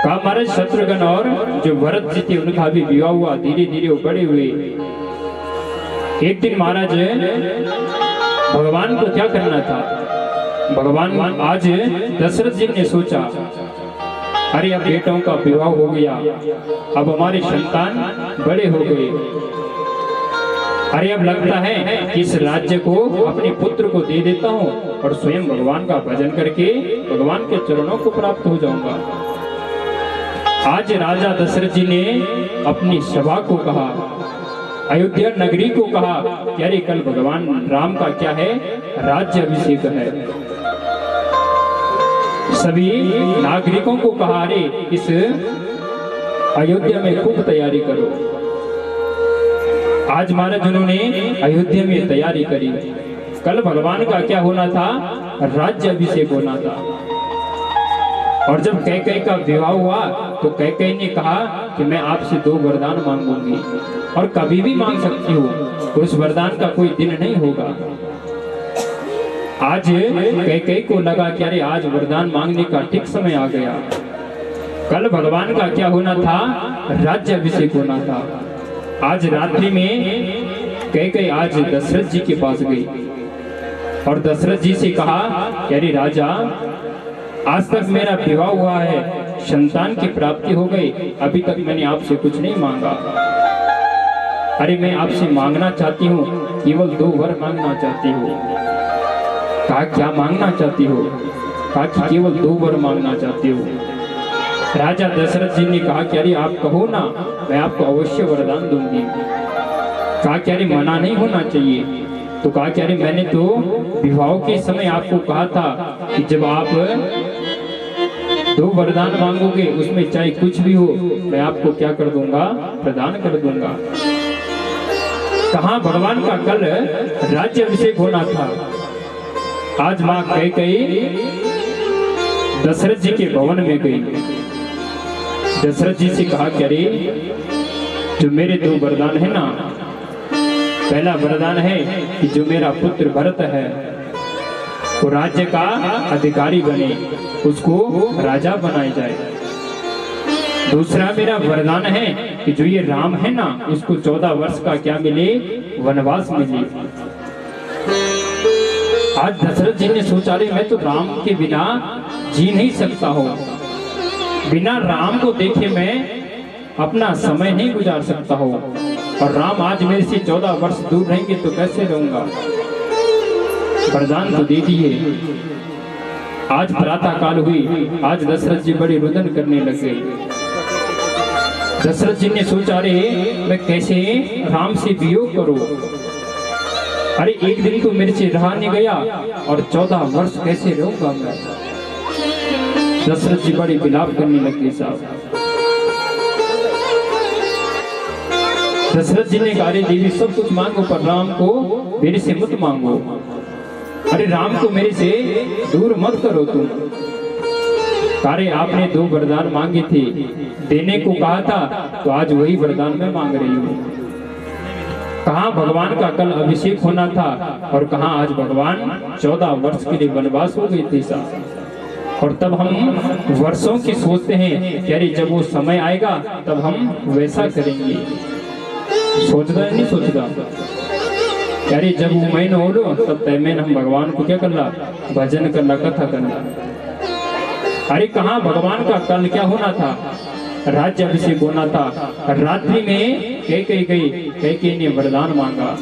कहा महाराज शत्रुघ्न और जो भरत जी थे उनका भी विवाह हुआ। धीरे धीरे वो बड़े हुए। एक दिन महाराज भगवान को क्या करना था, भगवान आज दशरथ जी ने सोचा, अरे अब बेटों का विवाह हो गया, अब हमारे संतान बड़े हो गए, अरे अब लगता है कि इस राज्य को अपने पुत्र को दे देता हूँ और स्वयं भगवान का भजन करके भगवान के चरणों को प्राप्त हो जाऊंगा। आज राजा दशरथ जी ने अपनी सभा को कहा, अयोध्या नगरी को कहा कि अरे कल भगवान राम का क्या है, राज्य अभिषेक है। सभी नागरिकों को कहा, अरे इस अयोध्या में खूब तैयारी करो। आज महाराज उन्होंने अयोध्या में तैयारी करी। कल भगवान का क्या होना था, राज्य अभिषेक होना था। और जब कैकेयी का विवाह हुआ तो कैकेयी ने कहा कि मैं आपसे 2 वरदान मांगूंगी और कभी भी मांग सकती हूँ, तो उस वरदान का कोई दिन नहीं होगा। आज कैकेयी को लगा कि अरे आज वरदान मांगने का ठीक समय आ गया। कल भगवान का क्या होना था, राज्य अभिषेक होना था। आज रात्रि में कैकेयी आज दशरथ जी के पास गई और दशरथ जी से कहा कि अरे राजा, आज तक मेरा विवाह हुआ है, संतान की प्राप्ति हो गई, अभी तक मैंने आपसे कुछ नहीं मांगा। अरे मैं आपसे मांगना चाहती हूँ, केवल 2 वर मांगना चाहती हूँ। कहा क्या मांगना चाहती हो? कहा कि केवल 2 वर मांगना चाहती हूँ। राजा दशरथ जी ने कहा कि अरे आप कहो ना, मैं आपको अवश्य वरदान दूंगी। कहा कि अरे मना नहीं होना चाहिए। तो कहा कि अरे मैंने तो विवाह के समय आपको कहा था कि जब आप 2 वरदान मांगोगे उसमें चाहे कुछ भी हो मैं आपको क्या कर दूंगा, प्रदान कर दूंगा। कहा भगवान का कल राज्य अभिषेक होना था। आज मां कैकेयी दशरथ जी के भवन में गई। दशरथ जी से कहा कि अरे जो मेरे 2 वरदान है ना, पहला वरदान है कि जो मेरा पुत्र भरत है वो राज्य का अधिकारी बने, उसको राजा बनाया जाए। दूसरा मेरा वरदान है कि जो ये राम है ना, उसको 14 वर्ष का क्या मिले, वनवास मिले। आज दशरथ जी ने सोचा, अरे मैं तो राम के बिना जी नहीं सकता हूँ, बिना राम को देखे मैं अपना समय नहीं गुजार सकता हूँ, और राम आज मेरे से 14 वर्ष दूर रहेंगे तो कैसे रहूंगा। वरदान तो दे दिए। आज प्रातः काल हुई, आज दशरथ जी बड़े रुदन करने लगे। दशरथ जी ने सोचा, अरे मैं कैसे राम से वियोग करूं, अरे एक दिन तो मेरे से रहा नहीं गया और 14 वर्ष कैसे रहूंगा मैं। दशरथ जी बड़े विलाप करने लगे साहब। दशरथ जी ने कहा, अरे देवी सब कुछ मांगो पर राम को मेरे से मत मांगो। अरे राम को मेरे से दूर मत करो तुम। अरे आपने 2 वरदान मांगे थे, देने को कहा था, तो आज वही वरदान मैं मांग रही हूँ। कहाँ भगवान का कल अभिषेक होना था और कहाँ आज भगवान 14 वर्ष के लिए वनवास हो गए थे साहब। और तब हम वर्षों की सोचते हैं कि अरे जब वो समय आएगा तब हम वैसा करेंगे। सोचता है नहीं सोचता, अरे जब वो महीना हो लो तब तय में हम भगवान को क्या करना, भजन करना, कथा करना। अरे कहाँ भगवान का कल क्या होना था, राज्य अभिषेक होना था। रात्रि में कैकेयी ने वरदान मांगा।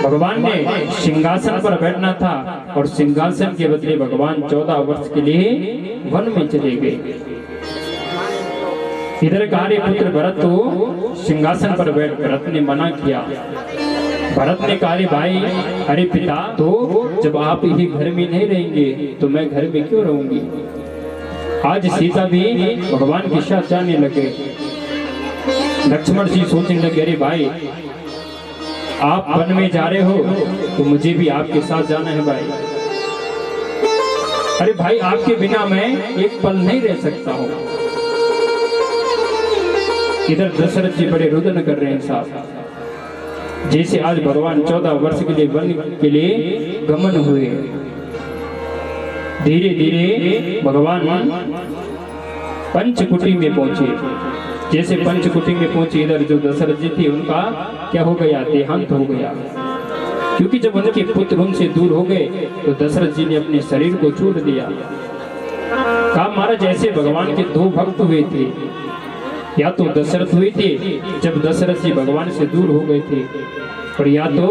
भगवान ने सिंहासन पर बैठना था और सिंहासन के बदले भगवान 14 वर्ष के लिए वन में चले गए। इधर कार्य पुत्र भरत तो सिंहासन पर बैठ, भरत ने मना किया। भरत ने कहा, भाई अरे पिता, तो जब आप ही घर में नहीं रहेंगे तो मैं घर में क्यों रहूंगी। आज सीता भी भगवान के साथ जाने लगे। लक्ष्मण जी सोचने लगे, अरे भाई आप वन में जा रहे हो तो मुझे भी आपके साथ जाना है भाई। अरे भाई आपके बिना मैं एक पल नहीं रह सकता हूँ। इधर दशरथ जी बड़े रुदन कर रहे हैं साहब। जैसे आज भगवान 14 वर्ष के लिए वन के लिए गमन हुए, धीरे धीरे भगवान पंचकुटी में पहुंचे। जैसे पंचकुटी में पहुंचे, इधर जो दशरथ जी थे उनका क्या हो गया, देहांत हो गया। क्योंकि जब उनके पुत्र उनसे दूर हो गए तो दशरथ जी ने अपने शरीर को छोड़ दिया। कहा, महाराज ऐसे भगवान के दो भक्त हुए थे, या तो दशरथ हुए थे जब दशरथ जी भगवान से दूर हो गए थे, और या तो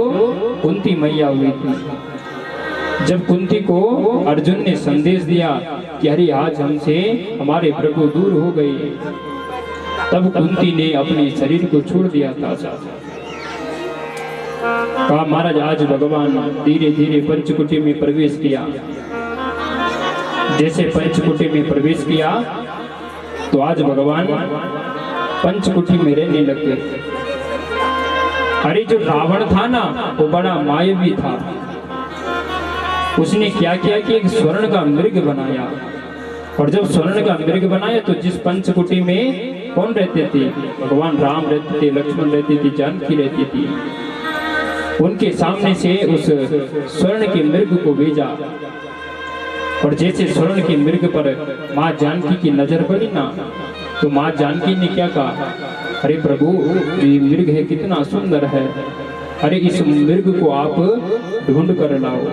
कुंती मैया हुई थी। जब कुंती को अर्जुन ने संदेश दिया कि अरे आज हमसे हमारे प्रभु दूर हो गए, तब कुंती ने अपने शरीर को छोड़ दिया था। कहा, महाराज आज भगवान धीरे धीरे पंचकुटी में प्रवेश किया। जैसे पंचकुटी में प्रवेश किया तो आज भगवान पंचकुटी में रहने लग गए। अरे जो रावण था ना, वो बड़ा मायावी था। उसने क्या किया कि एक स्वर्ण का मृग बनाया, और जब स्वर्ण का मृग बनाया तो जिस पंचकुटी में कौन रहते थे, भगवान राम रहते थे, लक्ष्मण रहती थी, जानकी रहती थी, उनके सामने से उस स्वर्ण के मृग को भेजा। और जैसे स्वर्ण के मृग पर माँ जानकी की नजर पड़ी ना, तो माँ जानकी ने क्या कहा, अरे प्रभु ये मृग है, कितना सुंदर है, अरे इस मृग को आप ढूंढ कर लाओ।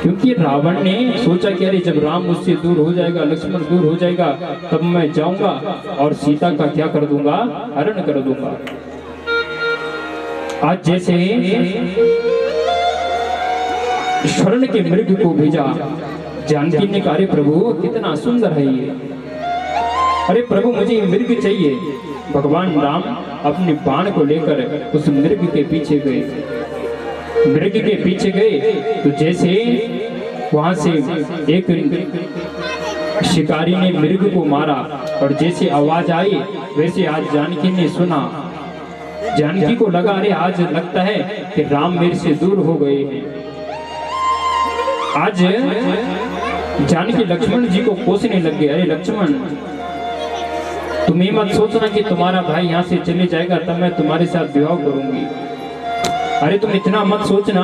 क्योंकि रावण ने सोचा कि अरे जब राम मुझसे दूर हो जाएगा, लक्ष्मण दूर हो जाएगा, तब मैं जाऊंगा और सीता का क्या कर दूंगा, हरण कर दूंगा। आज जैसे स्वर्ण के मृग को भेजा, जानकी ने कहा, अरे प्रभु कितना सुंदर है ये, अरे प्रभु मुझे ये मृग चाहिए। भगवान राम अपने बाण को लेकर उस मृग के पीछे गए। मृग के पीछे गए तो जैसे वहां से एक शिकारी ने मृग को मारा, और जैसे आवाज आई वैसे आज जानकी ने सुना। जानकी को लगा, अरे आज लगता है कि राम मेरे से दूर हो गए हैं। आज जानकी लक्ष्मण जी को कोसने लग गए, अरे लक्ष्मण तुम ये मत सोचना कि तुम्हारा भाई यहाँ से चले जाएगा तब मैं तुम्हारे साथ विवाह करूंगी। अरे तुम इतना मत सोचना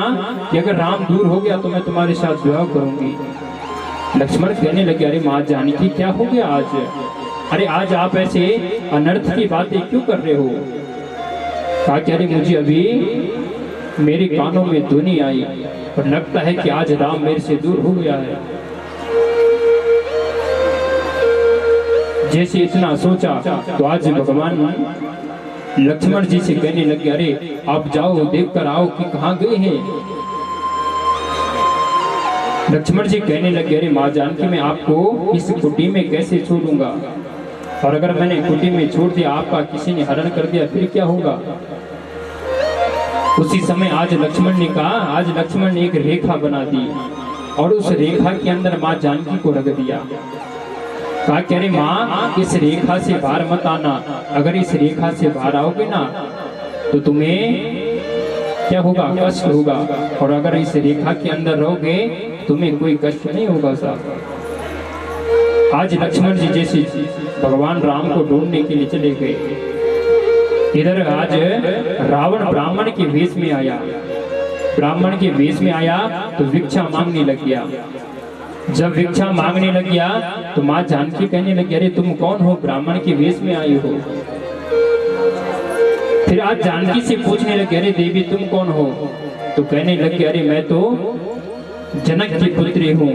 कि अगर राम दूर हो गया तो मैं तुम्हारे साथ विवाह करूंगी। लक्ष्मण कहने लगे, अरे माँ जानकी क्या हो गया आज, अरे आज आप ऐसे अनर्थ की बातें क्यों कर रहे हो। कहा कि अरे मुझे अभी मेरे कानों में ध्वनि आई और लगता है कि आज राम मेरे से दूर हो गया है। जैसे इतना सोचा तो आज भगवान लक्ष्मण जी से कहने लगे, अरे आप जाओ देख कर आओ कि कहाँ गए हैं। लक्ष्मण जी कहने लगे, अरे माँ जानकी मैं आपको इस कुटी में कैसे छोड़ूंगा, और अगर मैंने कुटी में छोड़ दिया, आपका किसी ने हरण कर दिया, फिर क्या होगा। उसी समय आज लक्ष्मण ने कहा, आज लक्ष्मण ने एक रेखा बना दी और उस रेखा के अंदर माँ जानकी को रख दिया। कहा कि अरे माँ इस रेखा से बाहर मत आना, अगर इस रेखा से बाहर आओगे ना तो तुम्हें क्या होगा, कष्ट होगा, और अगर इस रेखा के अंदर रहोगे तुम्हें कोई कष्ट नहीं होगा साहब। आज लक्ष्मण जी जैसे भगवान राम को ढूंढने के लिए चले गए, इधर आज रावण ब्राह्मण के वेश में आया। ब्राह्मण के वेश में आया तो भिक्षा मांगने लग गया। जब भिक्षा मांगने लग गया तो माँ जानकी कहने लगी, अरे तुम कौन हो, ब्राह्मण के वेश में आई हो। फिर आज जानकी से पूछने लगे, अरे देवी तुम कौन हो। तो कहने लगे, अरे मैं तो जनक की पुत्री हूँ।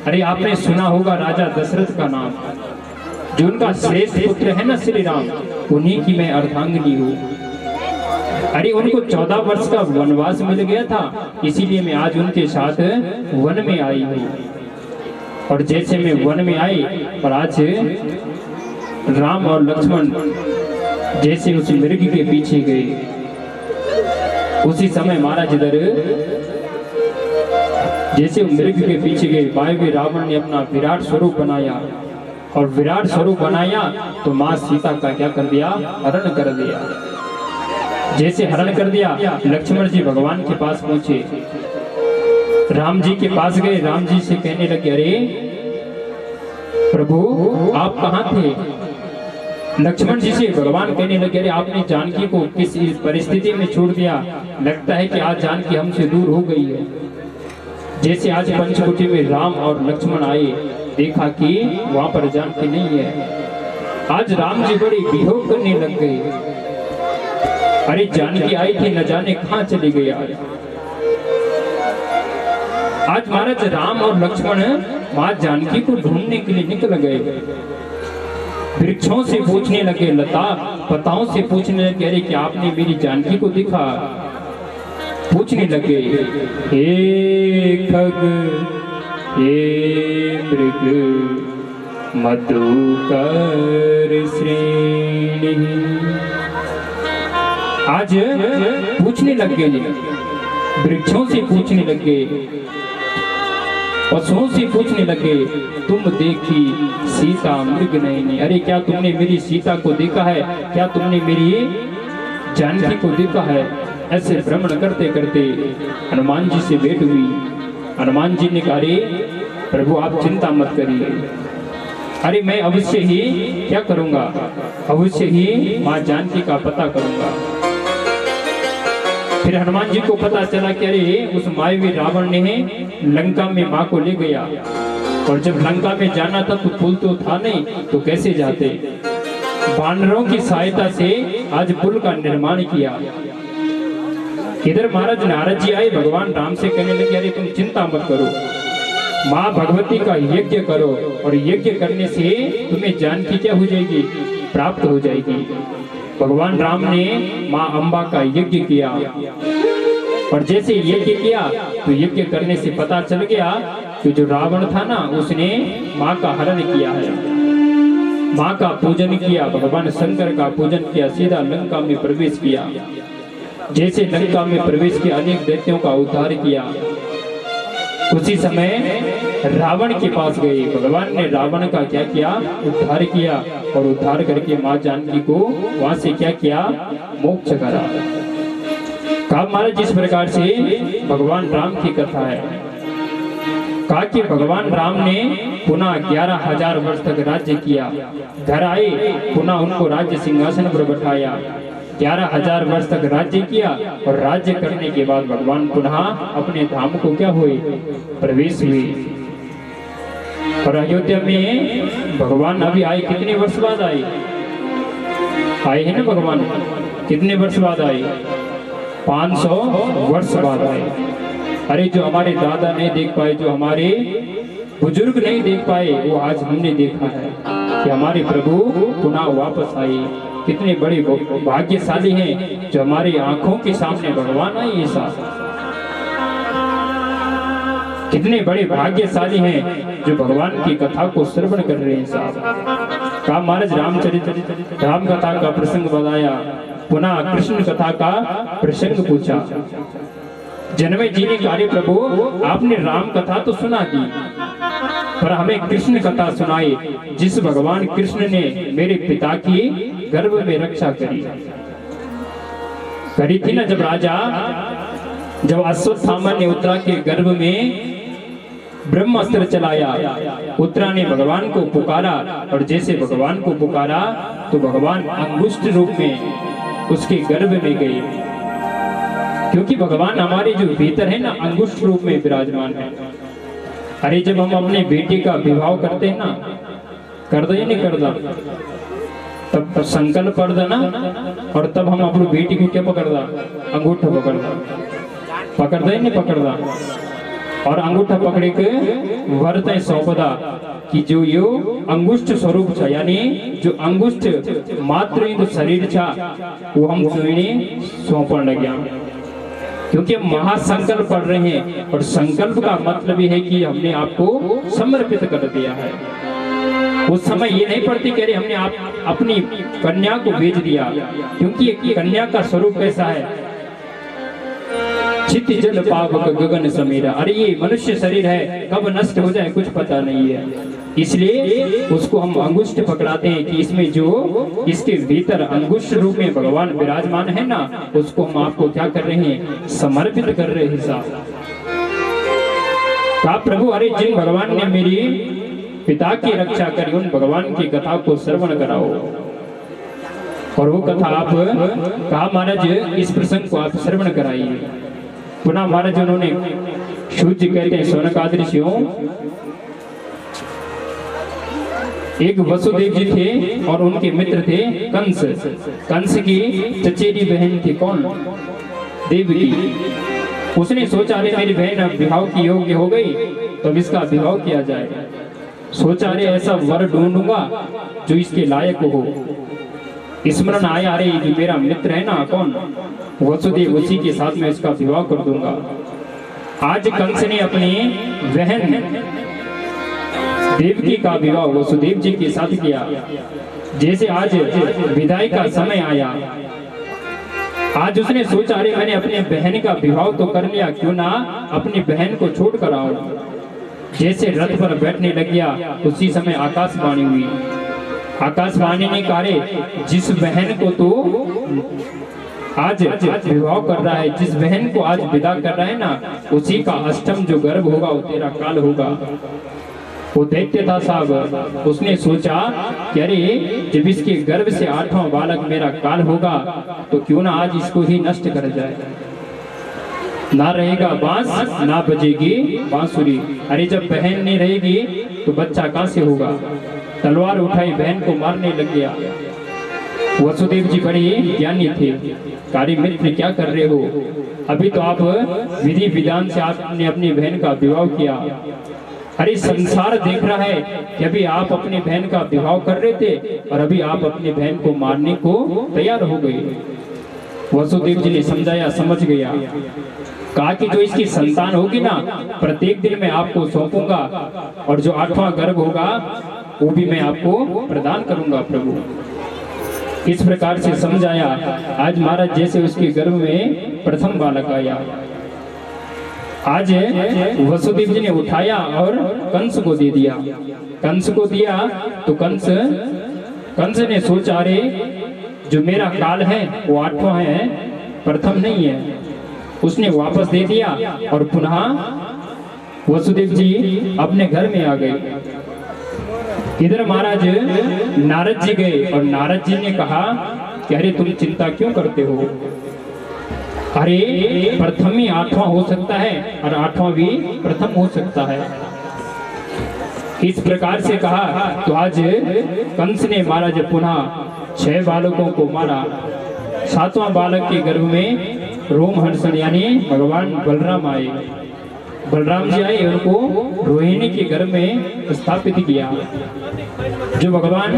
अरे आपने सुना होगा राजा दशरथ का नाम, जो उनका श्रेष्ठ पुत्र है ना श्री राम, उन्हीं की मैं अर्धांगिनी हूँ। अरे उनको 14 वर्ष का वनवास मिल गया था, इसीलिए मैं आज उनके साथ वन में आई हूँ। और जैसे मैं वन में आई और आज राम और लक्ष्मण जैसे उस मृग के पीछे गए, उसी समय महाराज इधर जैसे मृग के पीछे गए, वायव्य रावण ने अपना विराट स्वरूप बनाया और विराट स्वरूप बनाया तो माँ सीता का क्या कर दिया, हरण कर दिया। जैसे हरण कर दिया, लक्ष्मण जी भगवान के पास पहुंचे, राम जी के पास गए, राम जी से कहने लगे, अरे प्रभु आप कहाँ थे? लक्ष्मण जी से भगवान कहने लगे, अरे आपने जानकी को किस परिस्थिति में छोड़ दिया, लगता है कि आज जानकी हमसे दूर हो गई है। जैसे आज पंचकुटी में राम और लक्ष्मण आए, देखा कि वहां पर जानकी नहीं है। आज राम जी बड़ी वियोग करने लग गए, अरे जानकी आई थी न जाने कहां चली गई। आज महाराज राम और लक्ष्मण मां जानकी को ढूंढने के लिए निकल गए। वृक्षों से पूछने लगे, लता पताओं से पूछने लगे, अरे क्या आपने मेरी जानकी को देखा? पूछने लगे, हे खग हे मृग मधुकर श्रेणी। आज पूछने लगे, वृक्षों से पूछने लगे, पशुओं से पूछने लगे, तुम देखी सीता मृग नहीं? अरे क्या तुमने मेरी सीता को देखा है? क्या तुमने मेरी जानकी को देखा है? ऐसे भ्रमण करते करते हनुमान जी से भेंट हुई। हनुमान जी ने कहा, अरे प्रभु आप चिंता मत करिए, अरे मैं अवश्य ही क्या करूंगा, अवश्य ही माँ जानकी का पता करूंगा। फिर हनुमान जी को पता चला कि अरे उस मायावी रावण ने लंका में माँ को ले गया, और जब लंका में जाना था तो पुल तो था नहीं, तो कैसे जाते? वानरों की सहायता से आज पुल का निर्माण किया। इधर महाराज नारद जी आए, भगवान राम से कहने लगे, अरे तुम चिंता मत करो, माँ भगवती का यज्ञ करो, और यज्ञ करने से तुम्हें जानकी क्या हो जाएगी, प्राप्त हो जाएगी। भगवान राम ने माँ अम्बा का यज्ञ किया, और जैसे यज्ञ किया तो यज्ञ करने से पता चल गया कि जो रावण था ना, उसने माँ का हरण किया है। माँ का पूजन किया, भगवान शंकर का पूजन किया, सीधा लंका में प्रवेश किया। जैसे लंका में प्रवेश किया, अनेक दैत्यों का उद्धार किया। उसी समय रावण के पास गए, भगवान ने रावण का क्या किया, उद्धार किया, और उद्धार करके माँ जानकी को वहां से क्या किया, मोक्ष करा। कहा महाराज जिस प्रकार से भगवान राम की कथा है, कहा कि भगवान राम ने पुनः 11,000 वर्ष तक राज्य किया, घर आए, पुनः उनको राज्य सिंहासन पर बैठाया, 11,000 वर्ष तक राज्य किया, और राज्य करने के बाद भगवान पुनः अपने धाम को क्या हुए, प्रवेश हुए। और अयोध्या में भगवान अभी आए, कितने वर्ष बाद आए हैं ना भगवान? कितने वर्ष बाद आए? 500 वर्ष बाद आए। अरे जो हमारे दादा नहीं देख पाए, जो हमारे बुजुर्ग नहीं देख पाए, वो आज हमने देखा है कि हमारे प्रभु पुनः वापस आए। कितने बड़े भाग्यशाली हैं जो हमारी आंखों के सामने भगवान आए। ये साथ कितने बड़े भाग्यशाली हैं जो भगवान की कथा को श्रवण कर रहे हैं। साहब का महाराज रामचरित राम कथा का प्रसंग बताया, पुनः कृष्ण कथा का प्रसंग पूछा। जनमे जी ने कहा, प्रभु आपने राम कथा तो सुना दी, पर हमें कृष्ण कथा सुनाई, जिस भगवान कृष्ण ने मेरे पिता की गर्भ में रक्षा करी थी ना। जब अश्वत्थामा ने उत्तरा के गर्भ में ब्रह्मास्त्र चलाया, उत्तरा ने भगवान को पुकारा, और जैसे भगवान को पुकारा तो भगवान अंगुष्ठ रूप में उसके गर्भ में गए, क्योंकि भगवान हमारे जो भीतर है ना, अंगुष्ठ रूप में विराजमान है। अरे जब हम अपने बेटे का विवाह करते हैं ना, कर दो या नहीं कर दो, तब संकल्प कर देना, और तब हम अपनी बेटी को क्या पकड़ दा, अंगूठा पकड़ दे नहीं पकड़ दा। और अंगूठा पकड़े के वर्ते सौंपदा कि जो यो अंगुष्ठ स्वरूप छा, यानी जो अंगुष्ठ मात्र इंदु शरीर छा वो हम जोईने सौंपण लग्या। क्योंकि हम महासंकल्प पढ़ रहे हैं और संकल्प का मतलब ये है कि हमने आपको समर्पित कर दिया है। उस समय ये नहीं पड़ती कि अरे हमने अपनी कन्या को भेज दिया, क्योंकि एक कन्या का स्वरूप कैसा है, चित जल पावक गगन समीरा। अरे ये मनुष्य शरीर है, कब नष्ट हो जाए कुछ पता नहीं है, इसलिए उसको हम अंगुष्ठ पकड़ाते हैं कि इसमें जो इसके भीतर अंगुष्ठ रूप में भगवान विराजमान है ना, उसको हम आपको क्या कर रहे हैं, समर्पित कर रहे हैं साहब। कहा प्रभु अरे जिन भगवान ने मेरी पिता की रक्षा करी उन भगवान की कथा को श्रवण कराओ। और वो कथा आप कहा महाराज इस प्रसंग को आप श्रवण कराइए। पुनः महाराज उन्होंने सूत जी कहते हैं सौनकादि ऋषियों, एक वसुदेव जी थे और उनके मित्र थे कंस। कंस की चचेरी बहन थी कौन, देवकी। उसने सोचा अरे मेरी बहन अब विवाह की योग्य हो गई तो अब इसका विवाह किया जाए। सोचा अरे ऐसा वर ढूंढूंगा जो इसके लायक हो। स्मरण आया अरे जो मेरा मित्र है ना कौन, वसुदेव, उसी के साथ में इसका विवाह कर दूंगा। आज कंस ने अपनी बहन देवकी का विवाह वसुदेव जी के साथ किया। जैसे आज विदाई का समय आया, आज उसने सोचा अरे मैंने अपने बहन का विवाह तो कर लिया, क्यों ना अपनी बहन को छोड़ कर आऊं। जैसे रथ पर बैठने लग गया उसी समय आकाशवाणी हुई। आकाशवाणी ने कहा जिस बहन को तो आज विवाह कर रहा है, जिस बहन को आज विदा कर रहा है ना, उसी का अष्टम जो गर्भ होगा वो तेरा काल होगा। वो दैत्य था साहब, उसने सोचा कि अरे जब इसके गर्भ से 8वां बालक मेरा काल होगा तो क्यों ना आज इसको ही नष्ट कर जाए। ना रहेगा बांस ना बजेगी बांसुरी। अरे जब बहन नहीं रहेगी तो बच्चा कहां से होगा। तलवार उठाई बहन को मारने लग गया। वसुदेव जी बड़े ज्ञानी थे, कार्य मित्र क्या कर रहे हो, अभी तो आप विधि विधान से आपने अपनी बहन का विवाह किया। अरे संसार देख रहा है कि अभी आप अपनी बहन का विवाह कर रहे थे और अभी आप अपनी बहन को मारने को तैयार हो गए। वसुदेव जी ने समझाया, समझ गया। कहा कि जो इसकी संतान होगी ना प्रत्येक दिन मैं आपको सौंपूंगा और जो 8वां गर्भ होगा वो भी मैं आपको प्रदान करूंगा प्रभु। इस प्रकार से समझाया। आज महाराज जैसे उसके गर्भ में प्रथम बालक आया, आज वसुदेव जी ने उठाया और कंस को दे दिया। कंस को दिया तो कंस ने सोचा अरे जो मेरा काल है वो 8वां है, प्रथम नहीं है। उसने वापस दे दिया और पुनः वसुदेव जी अपने घर में आ गए। इधर महाराज नारद जी गए और नारद जी ने कहा कि अरे तुम चिंता क्यों करते हो, अरे प्रथम ही 8वां हो सकता है और 8वां भी प्रथम हो सकता है। इस प्रकार से कहा तो आज कंस ने महाराज पुनः 6 बालकों को मारा। 7वां बालक के गर्भ में रोमहर्षण यानी भगवान बलराम आए। बलराम जी आए उनको रोहिणी के गर्भ में स्थापित किया। जो भगवान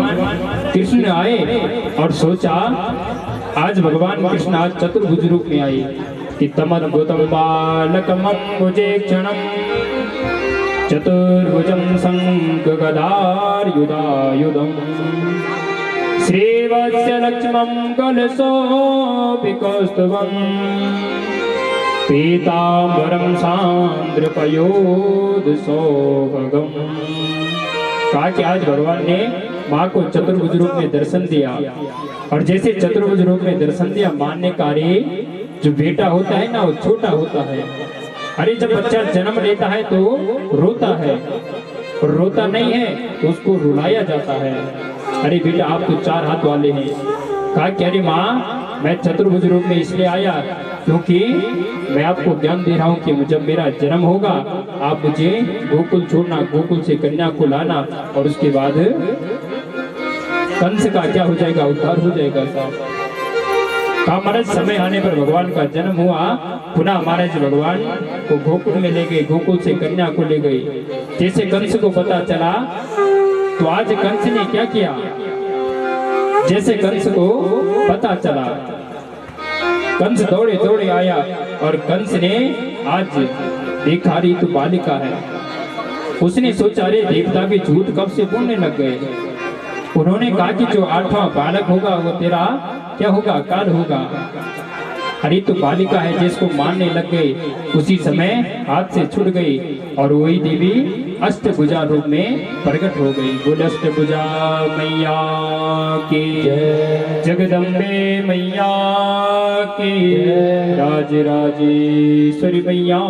कृष्ण आए और सोचा आज भगवान कृष्ण आज चतुर्भुज रूप में आए कि तमद्भुतं बालकमम्बुजे क्षणं चतुर्भुजं शङ्खगदायुधायुधं श्रीवत्स्य लक्ष्मं कलशोऽपिकौस्तुभं पीताम्बरं सान्द्रपयोधसौभगम्। कहा कि आज भगवान ने माँ को चतुर्भुज रूप में दर्शन दिया और जैसे चतुर्भुज रूप में दर्शन दिया मानने कार्य जो बेटा होता है ना वो छोटा होता है। अरे जब बच्चा जन्म लेता है तो रोता है और रोता नहीं है तो उसको रुलाया जाता है। अरे बेटा आप तो 4 हाथ वाले हैं। कहा कि अरे माँ मैं चतुर्भुज रूप में इसलिए आया क्योंकि मैं आपको ज्ञान दे रहा हूँ कि जब मेरा जन्म होगा आप मुझे गोकुल छोड़ना, गोकुल से कन्या को लाना और उसके बाद कंस का क्या हो जाएगा, उद्धार हो जाएगा साहब। कहा महाराज समय आने पर भगवान का जन्म हुआ, पुनः महाराज भगवान को गोकुल में ले गए, गोकुल से कन्या को ले गए। जैसे कंस को पता चला तो आज कंस ने क्या किया, जैसे कंस को पता चला कंस दौड़े दौड़े आया और कंस ने आज देखा रही तो बालिका है। उसने सोचा रे देवता भी झूठ कब से बोलने लग गए। उन्होंने कहा कि जो 8वां बालक होगा वो तेरा क्या होगा, काल होगा। अरे तो बालिका है, जिसको मारने लग गए। उसी समय हाथ से छूट गई और वही देवी अष्टभुजा रूप में प्रकट हो गई। बोल अष्टभुजा मैया की जगदम्बे मैया की, राजराजेश्वरी मैया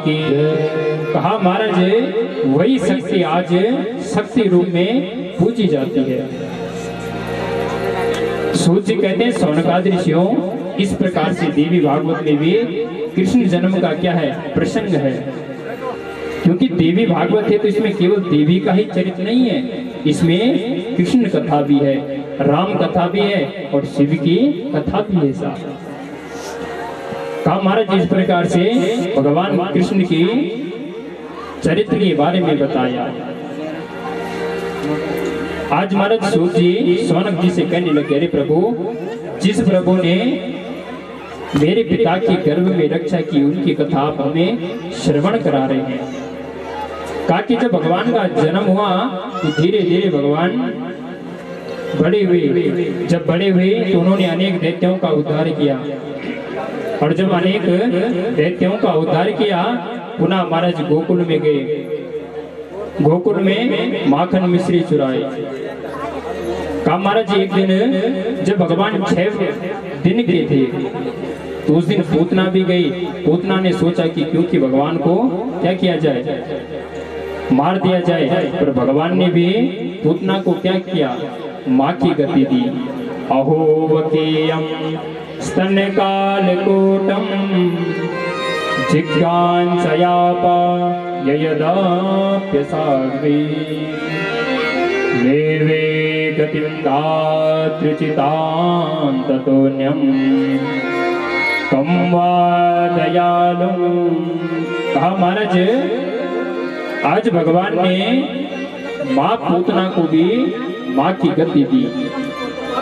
की। कहा महाराज वही शक्ति आज शक्ति रूप में पूजी जाती है। सूर्य कहते हैं सौनकादि ऋषियों, इस प्रकार से देवी भागवत में भी कृष्ण जन्म का क्या है, प्रसंग है। क्योंकि देवी भागवत है तो इसमें केवल देवी का ही चरित्र नहीं है, इसमें कृष्ण कथा भी है, राम कथा भी है और शिव की कथा भी है। साहब कहा महाराज इस प्रकार से भगवान कृष्ण की चरित्र के बारे में बताया। आज महाराज सूत जी सौनक जी से कहने लगे, अरे प्रभु, जिस प्रभु ने मेरे पिता के गर्भ में रक्षा की उनकी कथा आप हमें श्रवण करा रहे हैं। कहा कि जब भगवान का जन्म हुआ तो धीरे धीरे भगवान बड़े हुए। जब बड़े हुए तो उन्होंने अनेक दैत्यों का उद्धार किया और जब अनेक दैत्यों का उद्धार किया पुनः महाराज गोकुल में गए। गोकुल में माखन मिश्री चुराए। कहा महाराज एक दिन जब भगवान 6 दिन के थे तो उस दिन पूतना भी गई। पूतना ने सोचा कि क्योंकि भगवान को क्या किया जाए, मार दिया जाए, पर भगवान ने भी पूतना को क्या किया, माँ की गति दी। अहो वकेयम स्तन काल कोटम जिज्ञांसयापा ययदाप्यसाग्रे वेवे गतिं दातृचितां ततोऽन्यं कं वा दयालुं। कहा महाराज आज भगवान ने माँ पूतना को भी माँ की गति दी।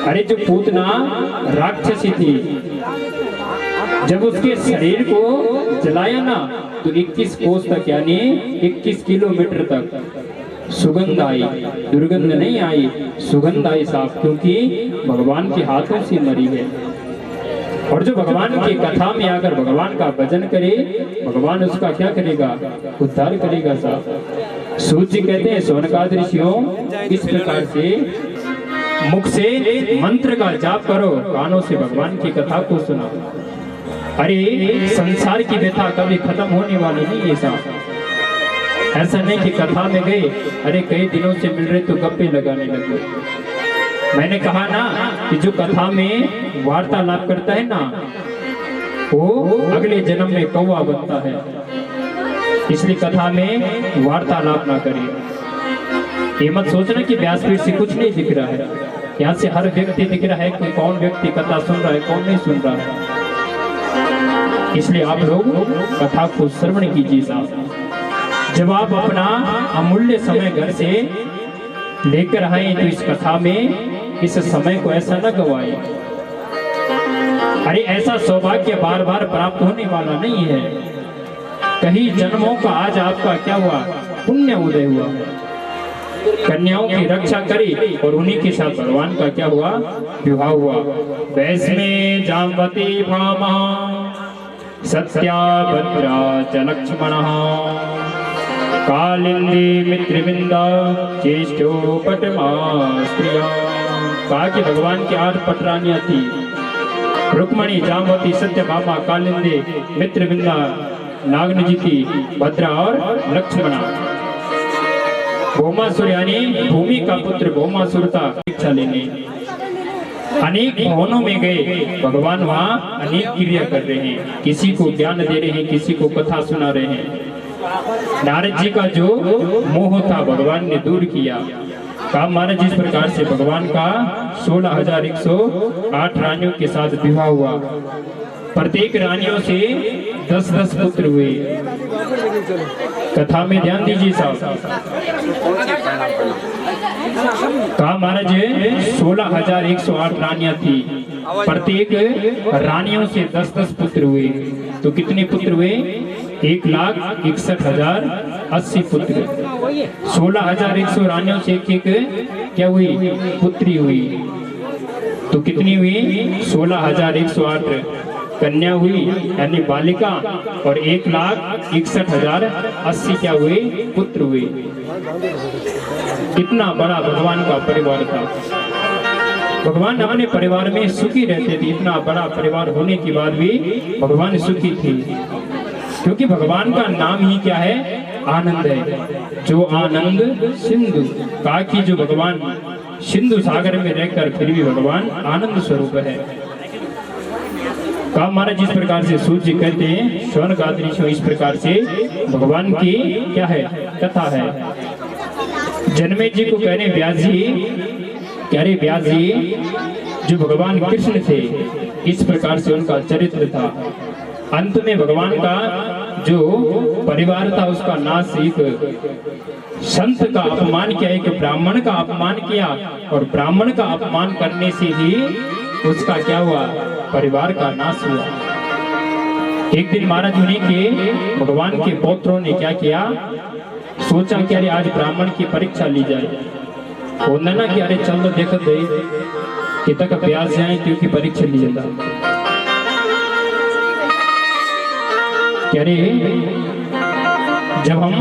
अरे जो पूतना राक्षसी थी, जब उसके शरीर को जलाया ना तो 21 कोस तक यानी 21 किलोमीटर तक सुगंध आई, दुर्गंध नहीं आई, सुगंध आई साफ, क्योंकि भगवान के हाथों से मरी है। और जो भगवान की कथा में आकर भगवान का भजन करे, भगवान उसका क्या करेगा, उद्धार करेगा साहब। सूत जी कहते हैं सौनकादि ऋषियों, इस प्रकार से मुख से मंत्र का जाप करो, कानों से भगवान की कथा को सुनो। अरे संसार की व्यथा कभी खत्म होने वाली नहीं है साहब। ऐसा नहीं कि कथा में गए, अरे कई दिनों से मिल रहे तो गप्पे लगाने लगे। मैंने कहा ना कि जो कथा में वार्तालाप करता है ना वो अगले जन्म में कौवा बनता है। इसलिए कथा में वार्तालाप ना करें। ये मत सोचना कि व्यासपीठ से कुछ नहीं दिख रहा है, यहाँ से हर व्यक्ति दिख रहा है कि कौन व्यक्ति कथा सुन रहा है, कौन नहीं सुन रहा है। इसलिए आप लोग कथा को श्रवण कीजिए साहब। जब आप अपना अमूल्य समय घर से लेकर आए तो इस कथा में इस समय को ऐसा न गवाए। अरे ऐसा सौभाग्य बार बार प्राप्त होने वाला नहीं है। कई जन्मों का आज आपका क्या हुआ, पुण्य उदय हुआ। कन्याओं की रक्षा करी और उन्हीं के साथ भगवान का क्या हुआ, विवाह हुआ। वैष्मे जाम्बती भामा सत्याभद्रा च लक्ष्मणः कालिंदी मित्रविंदा ज्येष्ठो पटमा स्त्रिया। कहा कि भगवान की 8 पटरानियां थी, रुक्मणी, जाम्बती, सत्यभामा, कालिंदी, मित्रविंदा, नागनजिती, भद्रा और लक्ष्मणा। भौमासुर यानी भूमि का पुत्र भौमासुर था शिक्षा लेने। अनेक भवनों में गए, भगवान वहाँ अनेक क्रिया कर रहे हैं, किसी को ज्ञान दे रहे हैं, किसी को कथा सुना रहे हैं। नारद जी का जो मोह था भगवान ने दूर किया। कहा महाराज जिस प्रकार से भगवान का 16,108 रानियों के साथ विवाह हुआ, प्रत्येक रानियों से 10-10 पुत्र हुए। कथा में ध्यान दीजिए साहब। कहा महाराज 16,108 रानियां थी, प्रत्येक रानियों से 10-10 पुत्र हुए। तो कितने पुत्र हुए? 1,61,080 पुत्र। 16,100 रानियों से एक क्या हुई? पुत्री हुई। तो कितनी हुई? 16,108 कन्या हुई यानी बालिका, और 1,61,080 क्या हुए? पुत्र हुए। कितना बड़ा भगवान का परिवार था। भगवान अपने परिवार में सुखी रहते थे। इतना बड़ा परिवार होने के बाद भी भगवान सुखी थे, क्योंकि भगवान का नाम ही क्या है? आनंद है। जो आनंद सिंधु, कहा कि जो भगवान सिंधु सागर में रहकर फिर भी भगवान आनंद स्वरूप है। कहा महाराज जिस प्रकार से सूर्य कहते हैं स्वर्ण गात्री, इस प्रकार से भगवान की क्या है? कथा है। जन्मे जी को कह रहे व्यास जी, कह रहे व्यास जी जो भगवान कृष्ण थे इस प्रकार से उनका चरित्र था। अंत में भगवान का जो परिवार था उसका नाश, एक संत का अपमान किया, एक ब्राह्मण का अपमान किया, और ब्राह्मण का अपमान करने से ही उसका क्या हुआ? परिवार का नाश हुआ। एक दिन महाराज उन्हीं के भगवान के पौत्रों ने क्या किया? सोचा कि अरे आज ब्राह्मण की परीक्षा ली जाए। वंदना की अरे चलो देखो दे कि तक अभ्यास जाए क्योंकि परीक्षा ली जाता। कह रहे जब हम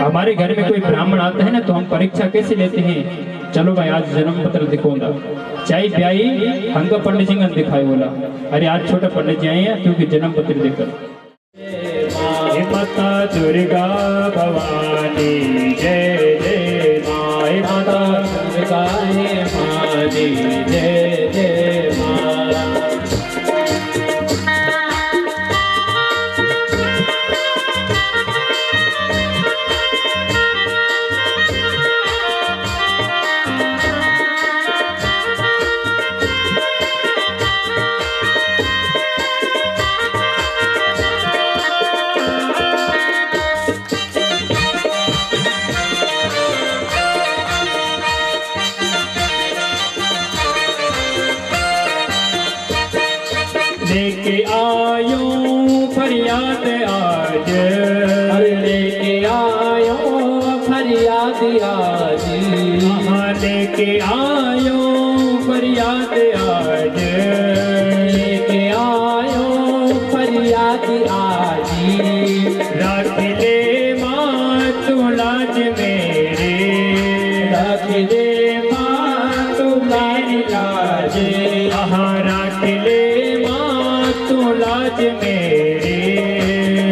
हमारे घर में कोई ब्राह्मण आता है ना तो हम परीक्षा कैसे लेते हैं? चलो भाई आज जन्म पत्र दिखाऊंगा, चाहे ब्याई हंगा पंडित जी ने दिखाए। बोला अरे आज छोटा पंडित जी आए हैं क्योंकि जन्म पत्र देकर। माता दुर्गा भवानी जय जय माँ, माता दुर्गा भवानी जय जय माँ। लेके आयो फरियाद आज, लेके आयो फरियाद आज, हाँ लेके आयो फरियाद आज, लेके आयो फरियाद आज। रख ले माँ तू लाज मेरे, रख ले माँ तू मेरी लाज, हाँ रख ले लाज मेरी,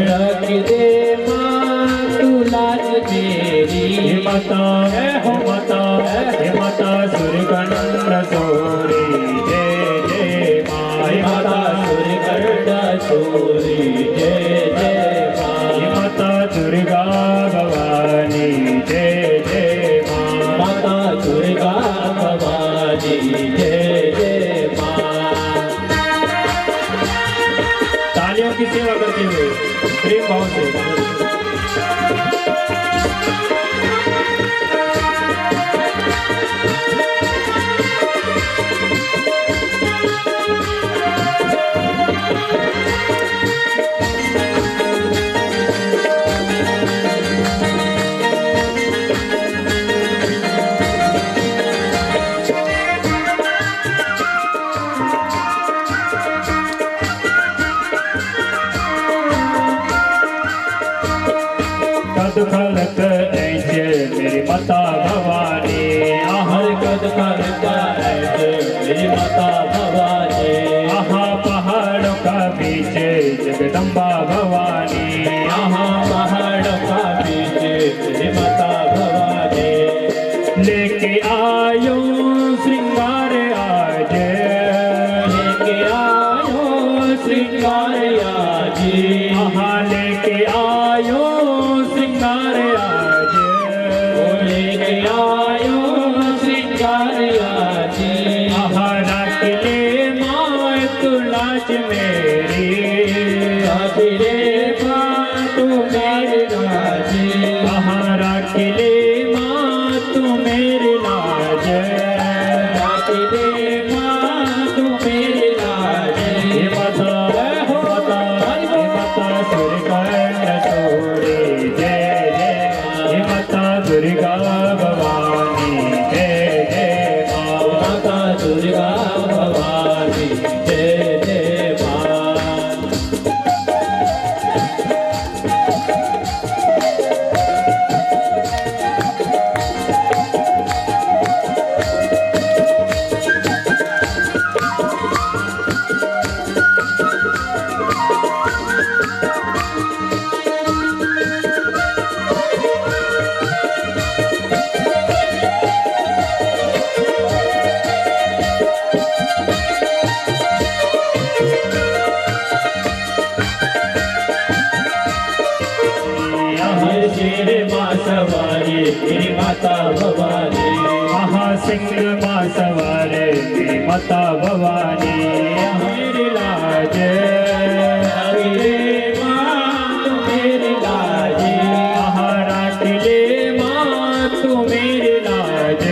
रख दे माँ तू लाज मेरी। माता है हो माता है माता सूर्यकंड सोरी जय जय माँ, माता सूर्यकंड सोरी जय जय माँ, माता दुर्गा भवानी जय जय माँ, माता दुर्गा भवानी जय जय माँ। की सेवा करते हुए प्रेम भाव से खलक ऐसे मेरी माता भवानी, आहर कद खलक ऐसे मेरी माता भवानी, आहा पहाड़ों का बीच जगदम्बा भवानी, आहा पहाड़ों का बीच मेरी माता भवानी। लेके आयो श्रृंगार आज, लेके आयो श्रृंगार आज, आहा लेके आयो श्रृंगार आज, लेके आयो रे माँ तू मेरे लाजे, कहाँ रख ले माँ तू मेरे लाजे, रख ले माँ तू मेरे लाजे। हे माता हो माता, हे माता दुर्गा रसोड़ी जय जय, हे माता दुर्गा भवानी जय जय माँ, माता दुर्गा भवानी जय जय माँ। शेर माँ सवारी मेरी माता भवानी, महासिंह माँ सवारे मेरी माता भवानी, मेरी लाज रे माँ तू मेरी लाजे, महाराज ले माँ तू मेरी लाज,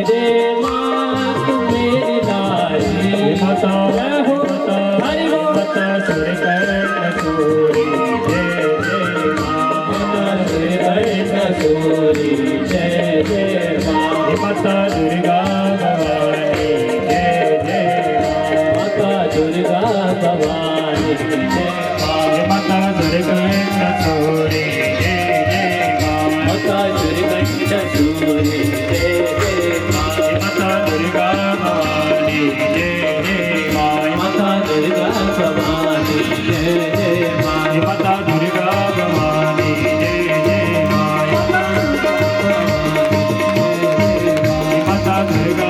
रे माँ तू मेरी लाजे। माता हो माता, हरि माता सुर कर्ण सूरी जय जय माँ, सूरी जय जय माँ। माता दुर्गा भवानी जय जय माँ, माता दुर्गा भवानी जय माँ। माता दुर्गा सूरी जय जय माँ, माता दुर्गा सूरी जय जय माँ। माता दुर्गा भवानी जय जय माँ, माता दुर्गा भवानी जय जय माँ। माता दुर्गा भवानी जय जय माँ, माता दुर्गा